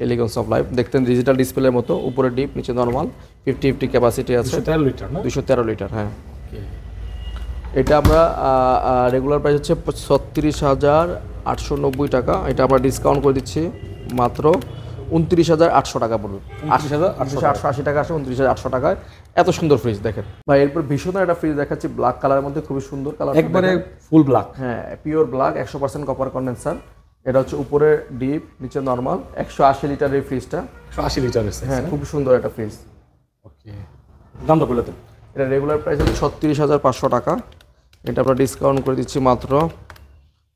এলিগেন্স অফ লাইফ। দেখতেন ডিজিটাল ডিসপ্লের মতো, উপরে ডিপ নিচে নরমাল, 50-50 ক্যাপাসিটি আছে, 213 লিটার না? 213 লিটার, হ্যাঁ। এটা আমরা রেগুলার প্রাইস হচ্ছে 36,890 টাকা। এটা আমরা ডিসকাউন্ট করে দিচ্ছি মাত্র 29,800 টাকা পড়বে। 880 টাকা আসে, 29,800 টাকায় এত সুন্দর ফ্রিজ। দেখেন ভাই, এরপর ভীষণ একটা ফ্রিজ দেখাচ্ছি, ব্ল্যাক কালারের মধ্যে, খুবই সুন্দর কালার, একবারে ফুল ব্ল্যাক। হ্যাঁ, পিওর ব্ল্যাক, 100% কপার কন্ডেন্সার। এটা হচ্ছে উপরে ডিপ নিচে নরমাল, 180 লিটারের এই ফ্রিজটা। 180 লিটারের, হ্যাঁ, খুব সুন্দর একটা ফ্রিজ। ওকে, দামটা বলে দেন। এটা রেগুলার প্রাইস হচ্ছে 36,500 টাকা। এটা আমরা ডিসকাউন্ট করে দিচ্ছি মাত্র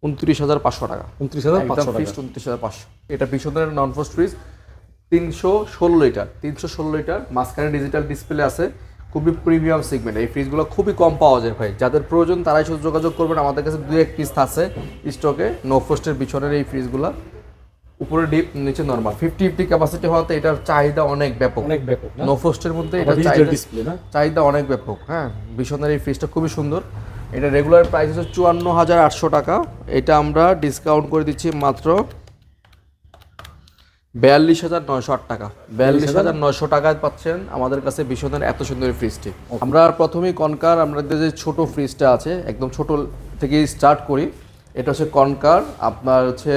29,500 টাকা। 29,500 টাকা, 29,500। এটা ভীষণের non frost fridge, 316 litre, 316 litre, মাঝখানে ডিজিটাল ডিসপ্লে আছে, খুবই প্রিমিয়াম সেগমেন্ট। এই ফ্রিজগুলো খুবই কম পাওয়া যায় ভাই, যাদের প্রয়োজন তারাই শুধু যোগাযোগ করবেন। আমাদের কাছে 2-1 পিস আছে স্টকে, নো ফ্রস্টের পিছনের এই ফ্রিজগুলো, উপরে ডিপ নিচে নরমাল, 50-50 ক্যাপাসিটি হওয়াতে এটার চাহিদা অনেক ব্যাপক। নো ফ্রস্টের মধ্যে এটা চাহিদা অনেক ব্যাপক। হ্যাঁ, ভীষণের এই ফ্রিজটা খুবই সুন্দর। এটা রেগুলার প্রাইস হচ্ছে 54,800 টাকা। এটা আমরা ডিসকাউন্ট করে দিচ্ছি মাত্র 42,908 টাকা। 42,900 টাকায় পাচ্ছেন আমাদের কাছে ভীষণের এত সুন্দর ফ্রিজটি। আমরা প্রথমেই কনকার, আমাদের যে ছোট ফ্রিজটা আছে, একদম ছোট থেকে স্টার্ট করি। এটা হচ্ছে কনকার, আপনার হচ্ছে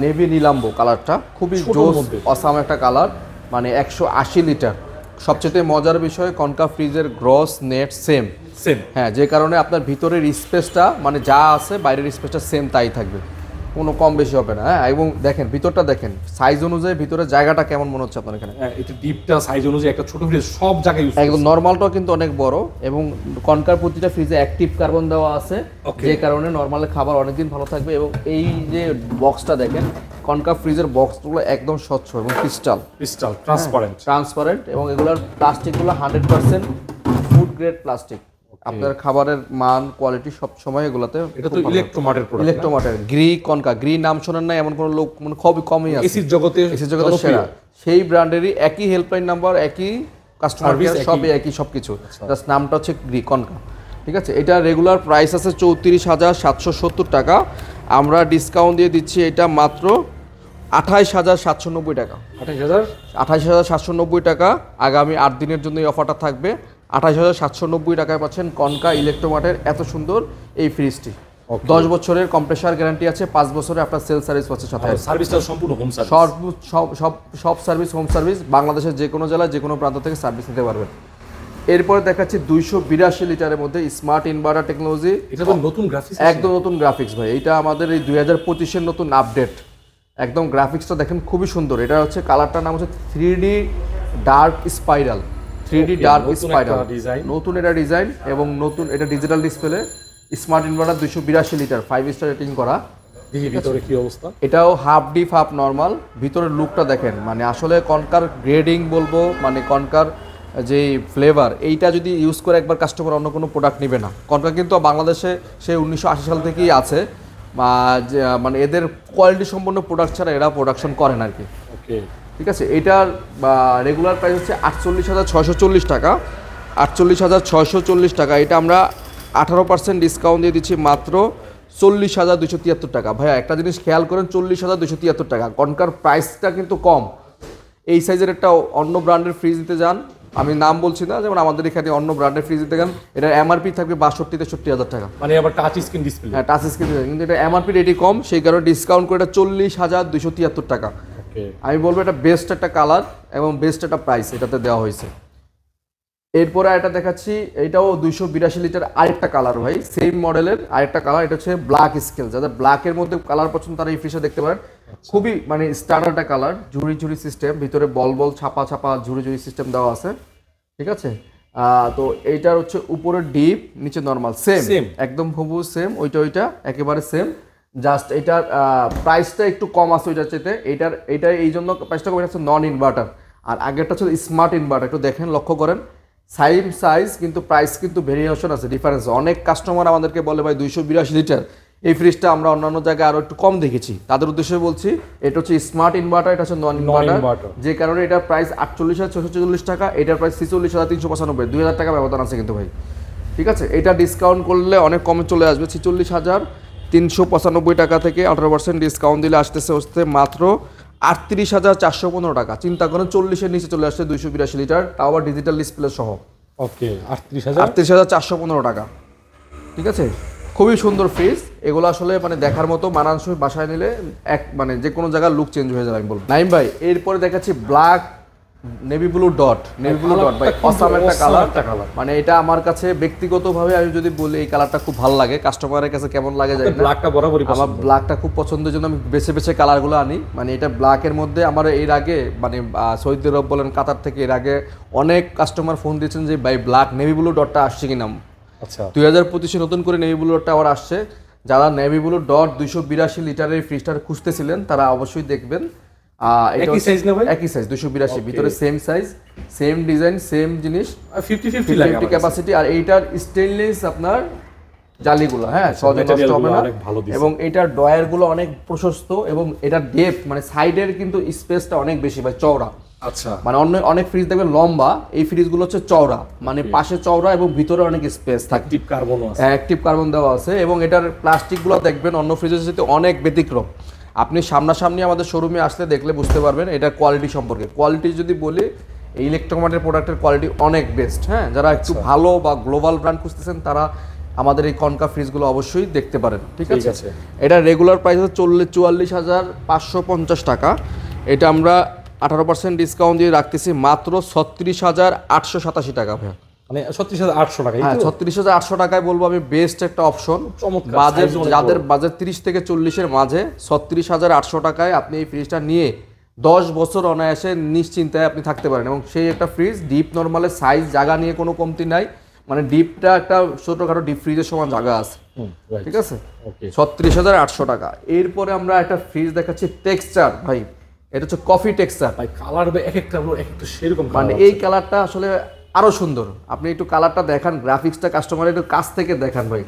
নেভি নীলাম্বো কালারটা, খুবই জোস অসাম একটা কালার, মানে 180 লিটার। সবচেয়ে মজার বিষয়, কনকা ফ্রিজের গ্রস নেট সেম। হ্যাঁ, যে কারণে আপনার ভিতরের স্পেসটা, মানে যা আছে বাইরের স্পেসটা সেম তাই থাকবে, কোনো কম বেশি হবে না। হ্যাঁ, এবং দেখেন ভিতরটা, দেখেন সাইজ অনুযায়ী ভিতরের জায়গাটা কেমন মনে হচ্ছে আপনার এখানে। হ্যাঁ, এটা ডিপটা সাইজ অনুযায়ী একটা ছোট ফ্রিজ, সব জায়গায় ইউজ, একদম নরমালটাও কিন্তু অনেক বড়, এবং কনকার প্রতিটা ফ্রিজে অ্যাক্টিভ কার্বন দেওয়া আছে, যে কারণে নরমালের খাবার অনেকদিন ভালো থাকবে। এবং এই যে বক্সটা দেখেন, কনকা ফ্রিজের বক্সগুলো একদম স্বচ্ছ এবং ক্রিস্টাল ট্রান্সপারেন্ট এবং এগুলোর প্লাস্টিকগুলো 100% ফুড গ্রেড প্লাস্টিক। আপনার খাবারের মান কোয়ালিটি সব সময় এগুলাতে। এটা তো ইলেকট্রোমার্টের প্রোডাক্ট। ইলেকট্রোমার্টের গ্রি নাম শোনেন না এমন কোনো লোক মানে খুবই কমই আছে। এসির জগতে সেরা সেই ব্র্যান্ডেরই একই হেল্পলাইন নাম্বার, একই কাস্টমার কেয়ার, সবই একই সবকিছু, জাস্ট নামটা হচ্ছে কনকা। ঠিক আছে, এটা রেগুলার প্রাইস আছে 34,770 টাকা, আমরা ডিসকাউন্ট দিয়ে দিচ্ছি এটা মাত্র 28,790 টাকা। 28,790 টাকা। আগামী 8 দিনের জন্য এই অফারটা থাকবে। 28,790 টাকায় পাচ্ছেন কনকা ইলেকট্রোমার্টের এত সুন্দর এই ফ্রিজটি। 10 বছরের কম্প্রেসার গ্যারান্টি আছে, 5 বছরে আপনার সেল সার্ভিস পাচ্ছে সাথে। সার্ভিসটা সম্পূর্ণ হোম সার্ভিস, সব সার্ভিস হোম সার্ভিস, বাংলাদেশের যে কোনো জেলায় যে কোনো প্রান্ত থেকে সার্ভিস নিতে পারবেন। এরপরে দেখাচ্ছি 282 লিটারের মধ্যে স্মার্ট ইনভার্টার টেকনোলজি। এটা তো নতুন গ্রাফিক্স, একদম নতুন গ্রাফিক্স ভাই। এটা আমাদের এই 2025-এর নতুন আপডেট। একদম গ্রাফিক্সটা দেখেন খুবই সুন্দর। এটা হচ্ছে কালারটার নাম হচ্ছে 3D dark spiral. 3D dark spiral নতুন এটা ডিজাইন এবং নতুন এটা digital display. Smart inverter 282 litre, 5 star rating করা। ভিতরে কি অবস্থা? এটাও হাফ ডিপ হাফ নর্মাল। ভিতরের লুকটা দেখেন, মানে আসলে কনকার গ্রেডিং বলবো, মানে কনকার যে ফ্লেভার, এইটা যদি ইউজ করে একবার কাস্টমার অন্য কোনো প্রোডাক্ট নেবে না। কনকা কিন্তু বাংলাদেশে সে 1980 সাল থেকেই আছে, মানে এদের কোয়ালিটি সম্পন্ন প্রোডাক্ট ছাড়া এরা প্রোডাকশন করে না আর কি। ঠিক আছে, এটার রেগুলার প্রাইস হচ্ছে 48,640 টাকা। 48,640 টাকা। এটা আমরা 18% ডিসকাউন্ট দিয়ে দিচ্ছি মাত্র 40,273 টাকা। ভাইয়া একটা জিনিস খেয়াল করেন, 40,273 টাকা। কনকার প্রাইসটা কিন্তু কম। এই সাইজের একটা অন্য ব্র্যান্ডের ফ্রিজ দিতে যান, আমি নাম বলছি না, যেমন আমাদের এখানে অন্য ব্র্যান্ডের ফ্রিজ দিতে যান, এটার এমআরপি থাকবে 62-63 টাকা। মানে আবার টাচ স্ক্রিন ডিসপ্লে। হ্যাঁ, টাচ স্ক্রিন, কিন্তু এটা এমআরপি রেটই কম, সেই কারণে ডিসকাউন্ট করে এটা 40,273 টাকা। আমি বলবো এটা বেস্ট একটা কালার এবং বেস্ট একটা প্রাইস এটাতে দেওয়া হয়েছে। এরপরে এটা দেখাচ্ছি, এটাও 282 লিটার আরেকটা কালার ভাই, সেম মডেলের আরেকটা কালার। এটা হচ্ছে ব্ল্যাক স্কেল। যাদের ব্ল্যাকের মধ্যে কালার পছন্দ তারা এই ফ্রিজটা দেখতে পারেন। খুবই মানে স্ট্যান্ডার্ড একটা কালার, ঝুড়ি সিস্টেম, ভিতরে বল ছাপা ঝুড়ি সিস্টেম দেওয়া আছে। ঠিক আছে, তো এইটার হচ্ছে উপরে ডিপ, নিচে নর্মাল, সেম একদম হুবহু সেম, ওইটা একেবারে সেম। জাস্ট এটার প্রাইসটা একটু কম আছে ওইটার চাইতে। এইটার এই জন্য প্রাইসটা কম, এটা হচ্ছে নন ইনভার্টার, আর আগেরটা হচ্ছে স্মার্ট ইনভার্টার। একটু দেখেন, লক্ষ্য করেন, সেম সাইজ কিন্তু প্রাইস কিন্তু ভেরিয়েশন আছে, ডিফারেন্স। অনেক কাস্টমার আমাদেরকে বলে ভাই 282 লিটার এই ফ্রিজটা আমরা অন্যান্য জায়গায় আরো একটু কম দেখেছি, তাদের উদ্দেশ্যে বলছি এটা হচ্ছে স্মার্ট ইনভার্টার, এটা হচ্ছে নন ইনভার্টার, যে কারণে এটার প্রাইস 48,640 টাকা, এটার প্রাইস 46,395, 2,000 টাকা ব্যবধান আছে কিন্তু ভাই। ঠিক আছে, এটা ডিসকাউন্ট করলে অনেক কমে চলে আসবে। 46,395 টাকা থেকে 18% ডিসকাউন্ট দিলে আসতে মাত্র 38,415 টাকা। চিন্তা করেন 40-এর নিচে চলে আসছে 282 লিটার, তাও আবার ডিজিটাল ডিসপ্লে সহ। ওকে, 38,415 টাকা। ঠিক আছে, খুবই সুন্দর ফ্রিজ। এগুলো আসলে মানে দেখার মতো, মানানসই, বাসায় নিলে মানে যে কোনো জায়গার লুক চেঞ্জ হয়ে যাবে আমি বলবো। নাইম ভাই, এরপরে দেখাচ্ছি ব্ল্যাক নেভি ব্লু ডট ভাই, অসাম একটা কালার। মানে এটা আমার কাছে ব্যক্তিগতভাবে আমি যদি বলি, এই কালারটা খুব ভালো লাগে। কাস্টমারের কাছে কেমন লাগে জানি না, ব্ল্যাকটা বরাবরই আমার ব্ল্যাকটা খুব পছন্দের জন্য আমি বেছে কালারগুলো আনি। মানে এটা ব্ল্যাকের মধ্যে আমার এর আগে মানে সৌদি আরব বলেন, কাতার থেকে এর আগে অনেক কাস্টমার ফোন দিয়েছেন যে ভাই ব্ল্যাক নেভি ব্লু ডটটা আসছে কিনা। আচ্ছা, 2025-এ নতুন করে নেভি ব্লু ডটটা আবার আসছে। যারা নেভি ব্লু ডট 282 লিটারের ফ্রিজটা খুঁজতেছিলেন তারা অবশ্যই দেখবেন। একই সাইজ না ভাই? একই সাইজ, 282, ভিতরে same size, same design, same জিনিস, 50 ক্যাপাসিটি। আর এইটার স্টেনলেস আপনার জালিগুলো, হ্যাঁ, সহজে নষ্ট হবে না। এবং এটার ডয়ারগুলো অনেক প্রশস্ত এবং এটার ডেপথ মানে সাইডের কিন্তু স্পেসটা অনেক বেশি ভাই, চওড়া। আচ্ছা, মানে অনেক ফ্রিজ দেখবেন লম্বা, এই ফ্রিজগুলো হচ্ছে চওড়া, মানে পাশে চওড়া এবং ভিতরে অনেক স্পেস থাকে। অ্যাক্টিভ কার্বন দেওয়া আছে এবং এটার প্লাস্টিকগুলো দেখবেন অন্য ফ্রিজের সাথে অনেক ব্যতিক্রম। আপনি সামনাসামনি আমাদের শোরুমে আসলে দেখলে বুঝতে পারবেন এটার কোয়ালিটি সম্পর্কে। কোয়ালিটি যদি বলি, এই ইলেকট্রোমার্টের প্রোডাক্টের কোয়ালিটি অনেক বেস্ট। হ্যাঁ, যারা একটু ভালো বা গ্লোবাল ব্র্যান্ড খুঁজতেছেন তারা আমাদের এই কনকা ফ্রিজগুলো অবশ্যই দেখতে পারেন। ঠিক আছে, এটা রেগুলার প্রাইস হচ্ছে 44,550 টাকা। এটা আমরা 18% ডিসকাউন্ট দিয়ে রাখতেছি মাত্র 36,887 টাকা ভাই। মানে 36,800 টাকা। হ্যাঁ, 36,800 টাকায় বলবো আমি বেস্ট একটা অপশন। বাজেট যাদের বাজেট 30 থেকে 40-এর মাঝে 36,800 টাকায় আপনি এই ফ্রিজটা নিয়ে 10 বছর অনায়াসে নিশ্চিন্তায় আপনি থাকতে পারেন। এবং সেই একটা ফ্রিজ ডিপ নরমালের সাইজ, জায়গা নিয়ে কোনো কমতি নাই, মানে ডিপটা একটা ছোটখাটো ডিপ ফ্রিজের সমান জায়গা আছে, ঠিক আছে। ওকে 36,800 টাকা। এরপরে আমরা একটা ফ্রিজ দেখাচ্ছি টেক্সচার ভাই, এটা হচ্ছে কফি টেক্সচার ভাই। কালার এক একটা সেরকম, মানে এই কালারটা আসলে আরো সুন্দর। আপনি একটু কালারটা দেখান, গ্রাফিক্সটা কাস্টমারের একটু কাছ থেকে দেখান ভাই।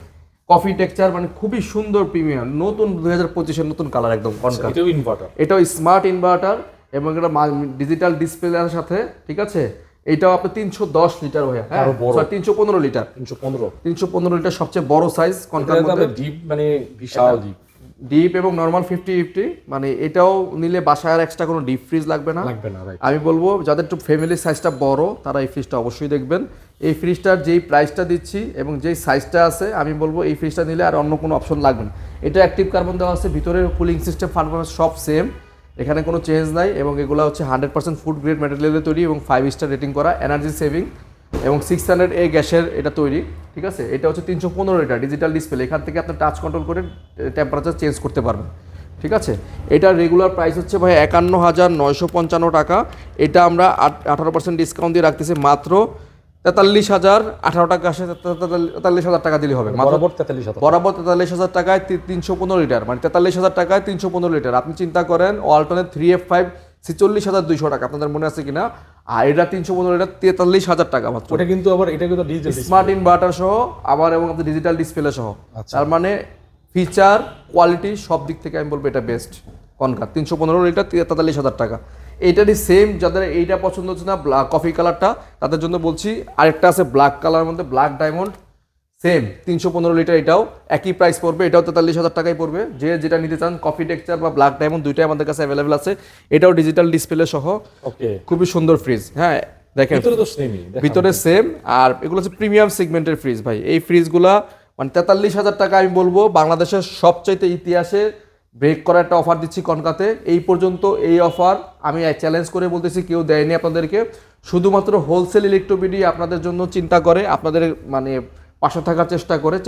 কফি টেক্সচার মানে খুবই সুন্দর, প্রিমিয়াম, নতুন 2025-এর নতুন কালার একদম কনকা। এটাও ইনভার্টার, এটাও স্মার্ট ইনভার্টার এবং এটা ডিজিটাল ডিসপ্লের সাথে, ঠিক আছে। এটাও আপনার 310 লিটার হয়ে, হ্যাঁ 315 লিটার, 315 লিটার সবচেয়ে বড় সাইজ কনকার মধ্যে। ডিপ মানে বিশাল ডিপ, ডিপ এবং নরমাল 50-50, মানে এটাও নিলে বাসায় আর এক্সট্রা কোনো ডিপ ফ্রিজ লাগবে না। আমি বলবো যাদের একটু ফ্যামিলি সাইজটা বড় তারা এই ফ্রিজটা অবশ্যই দেখবেন। এই ফ্রিজটার যেই প্রাইসটা দিচ্ছি এবং যেই সাইজটা আছে, আমি বলবো এই ফ্রিজটা নিলে আর অন্য কোনো অপশন লাগবে না। এটা অ্যাক্টিভ কার্বন দেওয়া আছে, ভিতরের কুলিং সিস্টেম ফান সব সেম, এখানে কোনো চেঞ্জ নাই। এবং এগুলো হচ্ছে 100% ফুড গ্রেড ম্যাটেরিয়ালে তৈরি এবং 5 স্টার রেটিং করা, এনার্জি সেভিং এবং 600A গ্যাসের এটা তৈরি, ঠিক আছে। এটা হচ্ছে 315 লিটার ডিজিটাল ডিসপ্লে, এখান থেকে আপনি টাচ কন্ট্রোল করে টেম্পারেচার চেঞ্জ করতে পারবেন, ঠিক আছে। এটার রেগুলার প্রাইস হচ্ছে ভাই 51,955 টাকা। এটা আমরা 18% ডিসকাউন্ট দিয়ে রাখতেছি মাত্র 43,018 টাকা, 43,000 টাকা দিলে হবে। বরাবর 43,000 টাকায় 315 লিটার, মানে 43,000 টাকায় 315 লিটার। আপনি চিন্তা করেন অল্টারনেট 3F5 46,200 টাকা, আপনাদের মনে আছে কিনা। আর এটা 315 লিটার 43,000 টাকা মাত্র। ওটা কিন্তু আবার এটা কিন্তু ডিজিটাল স্মার্ট ইনভার্টার সহ আবার এবং ডিজিটাল ডিসপ্লে সহ। তার মানে ফিচার কোয়ালিটি সব দিক থেকে আমি বলবো এটা বেস্ট কনকা। 315 লিটার 43,000 টাকা। এইটারই সেম, যাদের এইটা পছন্দ হচ্ছে না কফি কালারটা, তাদের জন্য বলছি আরেকটা আছে ব্ল্যাক কালার মধ্যে, ব্ল্যাক ডায়মন্ড, সেম 315 লিটার, এটাও একই প্রাইস পড়বে, এটাও 43,000 টাকায় পড়বে। যে যেটা নিতে চান, কফি টেক্সচার বা ব্ল্যাক ডায়মন্ড দুইটাই আমাদের কাছে অ্যাভেলেবেল আছে। এটাও ডিজিটাল ডিসপ্লে সহ, ওকে খুবই সুন্দর ফ্রিজ। হ্যাঁ দেখেন ভিতরে সেম, আর এগুলো হচ্ছে প্রিমিয়াম সেগমেন্টের ফ্রিজ ভাই। এই ফ্রিজগুলা মানে 43,000 টাকা আমি বলবো বাংলাদেশের সবচাইতে ইতিহাসে ব্রেক করা একটা অফার দিচ্ছি কনকাতে। এই পর্যন্ত এই অফার আমি চ্যালেঞ্জ করে বলতেছি কেউ দেয়নি আপনাদেরকে। শুধুমাত্র হোলসেল ইলেকট্রোবিডি আপনাদের জন্য চিন্তা করে, আপনাদের মানে পাশে থাকার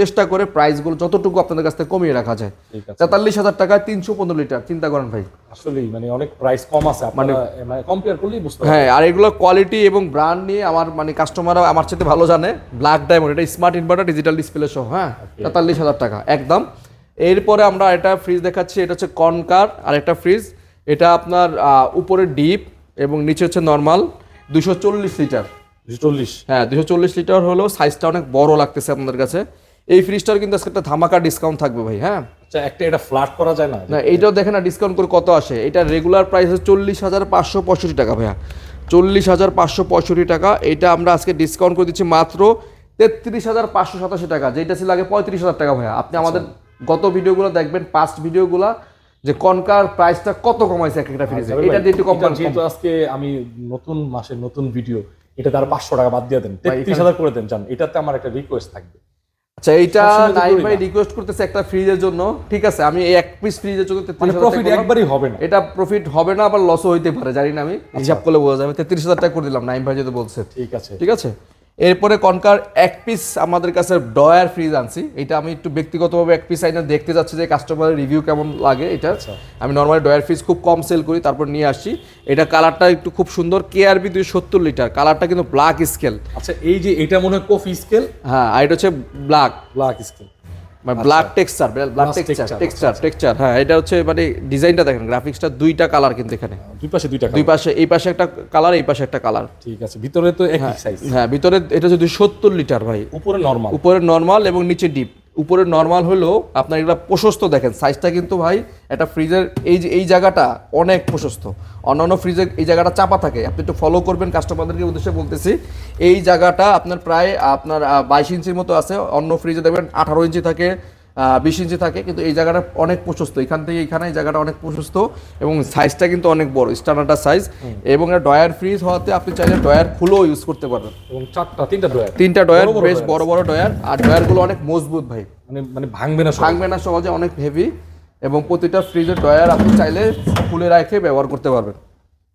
চেষ্টা করে প্রাইসগুলো যতটুকু আপনাদের কাছ থেকে কমিয়ে রাখা যায়। 43,000 টাকায় 315 লিটার, চিন্তা করেন ভাই, আসলেই মানে অনেক প্রাইস কম আছে, মানে কম্পেয়ার করলেই বুঝতে পারবেন। হ্যাঁ, আর এগুলো কোয়ালিটি এবং ব্র্যান্ড নিয়ে আমার মানে কাস্টমাররা আমার সাথে ভালো জানে। ব্ল্যাক ডায়মন্ড, এটা স্মার্ট ইনভার্টার ডিজিটাল ডিসপ্লে সহ, হ্যাঁ 43,000 টাকা একদম। এরপরে আমরা একটা ফ্রিজ দেখাচ্ছি, এটা হচ্ছে কনকার আর একটা ফ্রিজ। এটা আপনার উপরে ডিপ এবং নিচে হচ্ছে নর্মাল, 240 লিটার। 240, হ্যাঁ 240 লিটার হলেও সাইজটা অনেক বড় লাগতেছে আপনাদের কাছে। এই ফ্রিজটার কিন্তু আজকে একটা ধামাকা ডিসকাউন্ট থাকবে ভাই। হ্যাঁ আচ্ছা, একটা এটা ফ্ল্যাট করা যায় না? না, এইটাও দেখেন না ডিসকাউন্ট করে কত আসে। এটা রেগুলার প্রাইস হচ্ছে 40,565 টাকা ভাইয়া, 40,565 টাকা। এটা আমরা আজকে ডিসকাউন্ট করে দিচ্ছি মাত্র 33,587 টাকা, যেটা ছিল আগে 35,000 টাকা ভাইয়া। আপনি আমাদের গত ভিডিওগুলো দেখবেন, পাস্ট ভিডিওগুলো, যে কনকার প্রাইসটা কত কমাইছে একটা ফ্রিজে। এটা দিয়ে একটু কম, যেহেতু আজকে আমি নতুন মাসের নতুন ভিডিও, এটা তার 500 টাকা বাদ দিয়ে দেন, 33,000 করে দেন জান। এটাতে আমার একটা রিকোয়েস্ট থাকবে। আচ্ছা, এইটা নাইম ভাই রিকোয়েস্ট করতেছে একটা ফ্রিজের জন্য, ঠিক আছে। আমি এই এক পিস ফ্রিজের জন্য 33,000 প্রফিট একবারই হবে না, এটা প্রফিট হবে না, আবার লসও হইতে পারে, জানি না, আমি হিসাব করলে বোঝা যাবে। 33,000 টাকা করে দিলাম নাইম ভাই যেহেতু বলছে। ঠিক আছে। এরপরে কনকার এক পিস আমাদের কাছে ডয়ার ফ্রিজ আনছি। এটা আমি একটু ব্যক্তিগতভাবে এক পিস আইনা দেখতে যাচ্ছি যে কাস্টমারের রিভিউ কেমন লাগে। এটা আমি নর্মালি ডয়ার ফ্রিজ খুব কম সেল করি, তারপর নিয়ে আসছি। এটা কালারটা একটু খুব সুন্দর, KRB 270 লিটার, কালারটা কিন্তু ব্ল্যাক স্কেল। আচ্ছা, এই যে এটা মনে হয় কফি স্কেল, হ্যাঁ, আর এটা হচ্ছে ব্ল্যাক স্কেল, মানে ব্ল্যাক টেক্সচার, টেক্সচার। হ্যাঁ, এটা হচ্ছে মানে ডিজাইনটা দেখেন, গ্রাফিক্সটা দুইটা কালার কিন্তু এখানে, দুই পাশে, এই পাশে একটা কালার, এই পাশে একটা কালার। ঠিক আছে, ভিতরে তো একই সাইজ। হ্যাঁ, ভিতরে এটা হচ্ছে 270 লিটার ভাই, উপরে নরমাল এবং নিচে ডিপ। উপরে নরমাল হলো আপনার এটা প্রশস্ত, দেখেন সাইজটা কিন্তু ভাই একটা ফ্রিজের এই জায়গাটা অনেক প্রশস্ত। অন্যান্য ফ্রিজের এই জায়গাটা চাপা থাকে, আপনি একটু ফলো করবেন, কাস্টমারদেরকে উদ্দেশ্যে বলতেছি। এই জায়গাটা আপনার প্রায় আপনার 22 ইঞ্চির মতো আছে, অন্য ফ্রিজে দেখবেন 18 ইঞ্চি থাকে, 20 ইঞ্চি থাকে, কিন্তু এই জায়গাটা অনেক প্রশস্ত, এখান থেকে এখানে এই জায়গাটা অনেক প্রশস্ত এবং সাইজটা কিন্তু অনেক বড়, স্ট্যান্ডার্ড সাইজ। এবং এটা ডয়ার ফ্রিজ হওয়াতে আপনি চাইলে ডয়ার খুলেও ইউজ করতে পারবেন। এবং তিনটা ডয়ার, বেশ বড় বড় ডয়ার, আর ডয়ারগুলো অনেক মজবুত ভাই, মানে ভাঙবে না সহজে, অনেক হেভি। এবং প্রতিটা ফ্রিজের ডয়ার আপনি চাইলে খুলে রেখে ব্যবহার করতে পারবেন।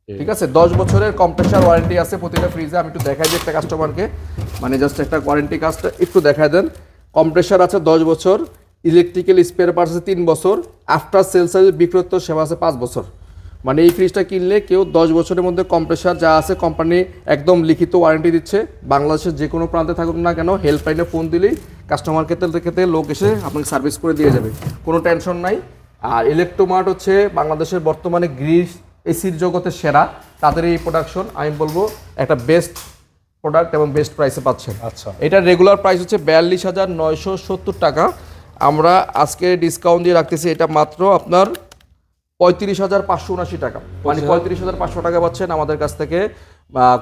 ঠিক আছে, 10 বছরের কম্প্রেসার ওয়ারেন্টি আছে প্রতিটা ফ্রিজে। আমি একটু দেখাই দিই একটা কাস্টমারকে, মানে জাস্ট একটা ওয়ারেন্টি কাজটা একটু দেখাই দেন। কম্প্রেসার আছে 10 বছর, ইলেকট্রিক্যাল স্পেয়ার পার্টস আছে 3 বছর, আফটার সেল সার্ভিস বিক্রয় সেবা আছে 5 বছর। মানে এই ফ্রিজটা কিনলে কেউ 10 বছরের মধ্যে কম্প্রেসার যা আছে কোম্পানি একদম লিখিত ওয়ারেন্টি দিচ্ছে। বাংলাদেশের যে কোনো প্রান্তে থাকুক না কেন, হেল্পলাইনে ফোন দিলেই কাস্টমার ক্ষেত্রে লোক এসে আপনাকে সার্ভিস করে দিয়ে যাবে, কোনো টেনশন নাই। আর ইলেকট্রোমার্ট হচ্ছে বাংলাদেশের বর্তমানে গ্রিস এসির জগতের সেরা, তাদের এই প্রোডাকশন আমি বলবো একটা বেস্ট প্রোডাক্ট এবং বেস্ট প্রাইসে পাচ্ছেন। আচ্ছা, এটার রেগুলার প্রাইস হচ্ছে 42,970 টাকা, আমরা আজকে ডিসকাউন্ট দিয়ে রাখতেছি এটা মাত্র আপনার 35,579 টাকা, মানে 35,500 টাকা পাচ্ছেন আমাদের কাছ থেকে।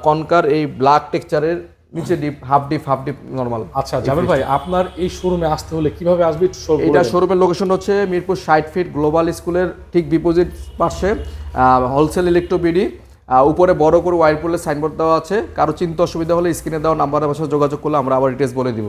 কনকার এই ব্ল্যাক টেক্সচারের নিচে ডিপ, হাফ ডিপ নরমাল। আচ্ছা জাবের ভাই, আপনার এই শোরুমে আসতে হলে কিভাবে আসবে একটু show করে এটা দেন। শোরুমের লোকেশন হচ্ছে মিরপুর 60 ফিট গ্লোবাল স্কুলের ঠিক বিপোজিট পাশে, হোলসেল ইলেকট্রো বিডি, উপরে বড় করে ওয়াইরপুলের সাইনবোর্ড দেওয়া আছে। কারো চিন্তা অসুবিধা হলে স্ক্রিনে দেওয়া নাম্বারের সাথে যোগাযোগ করলে আমরা আবার ডিটেলস বলে দিব।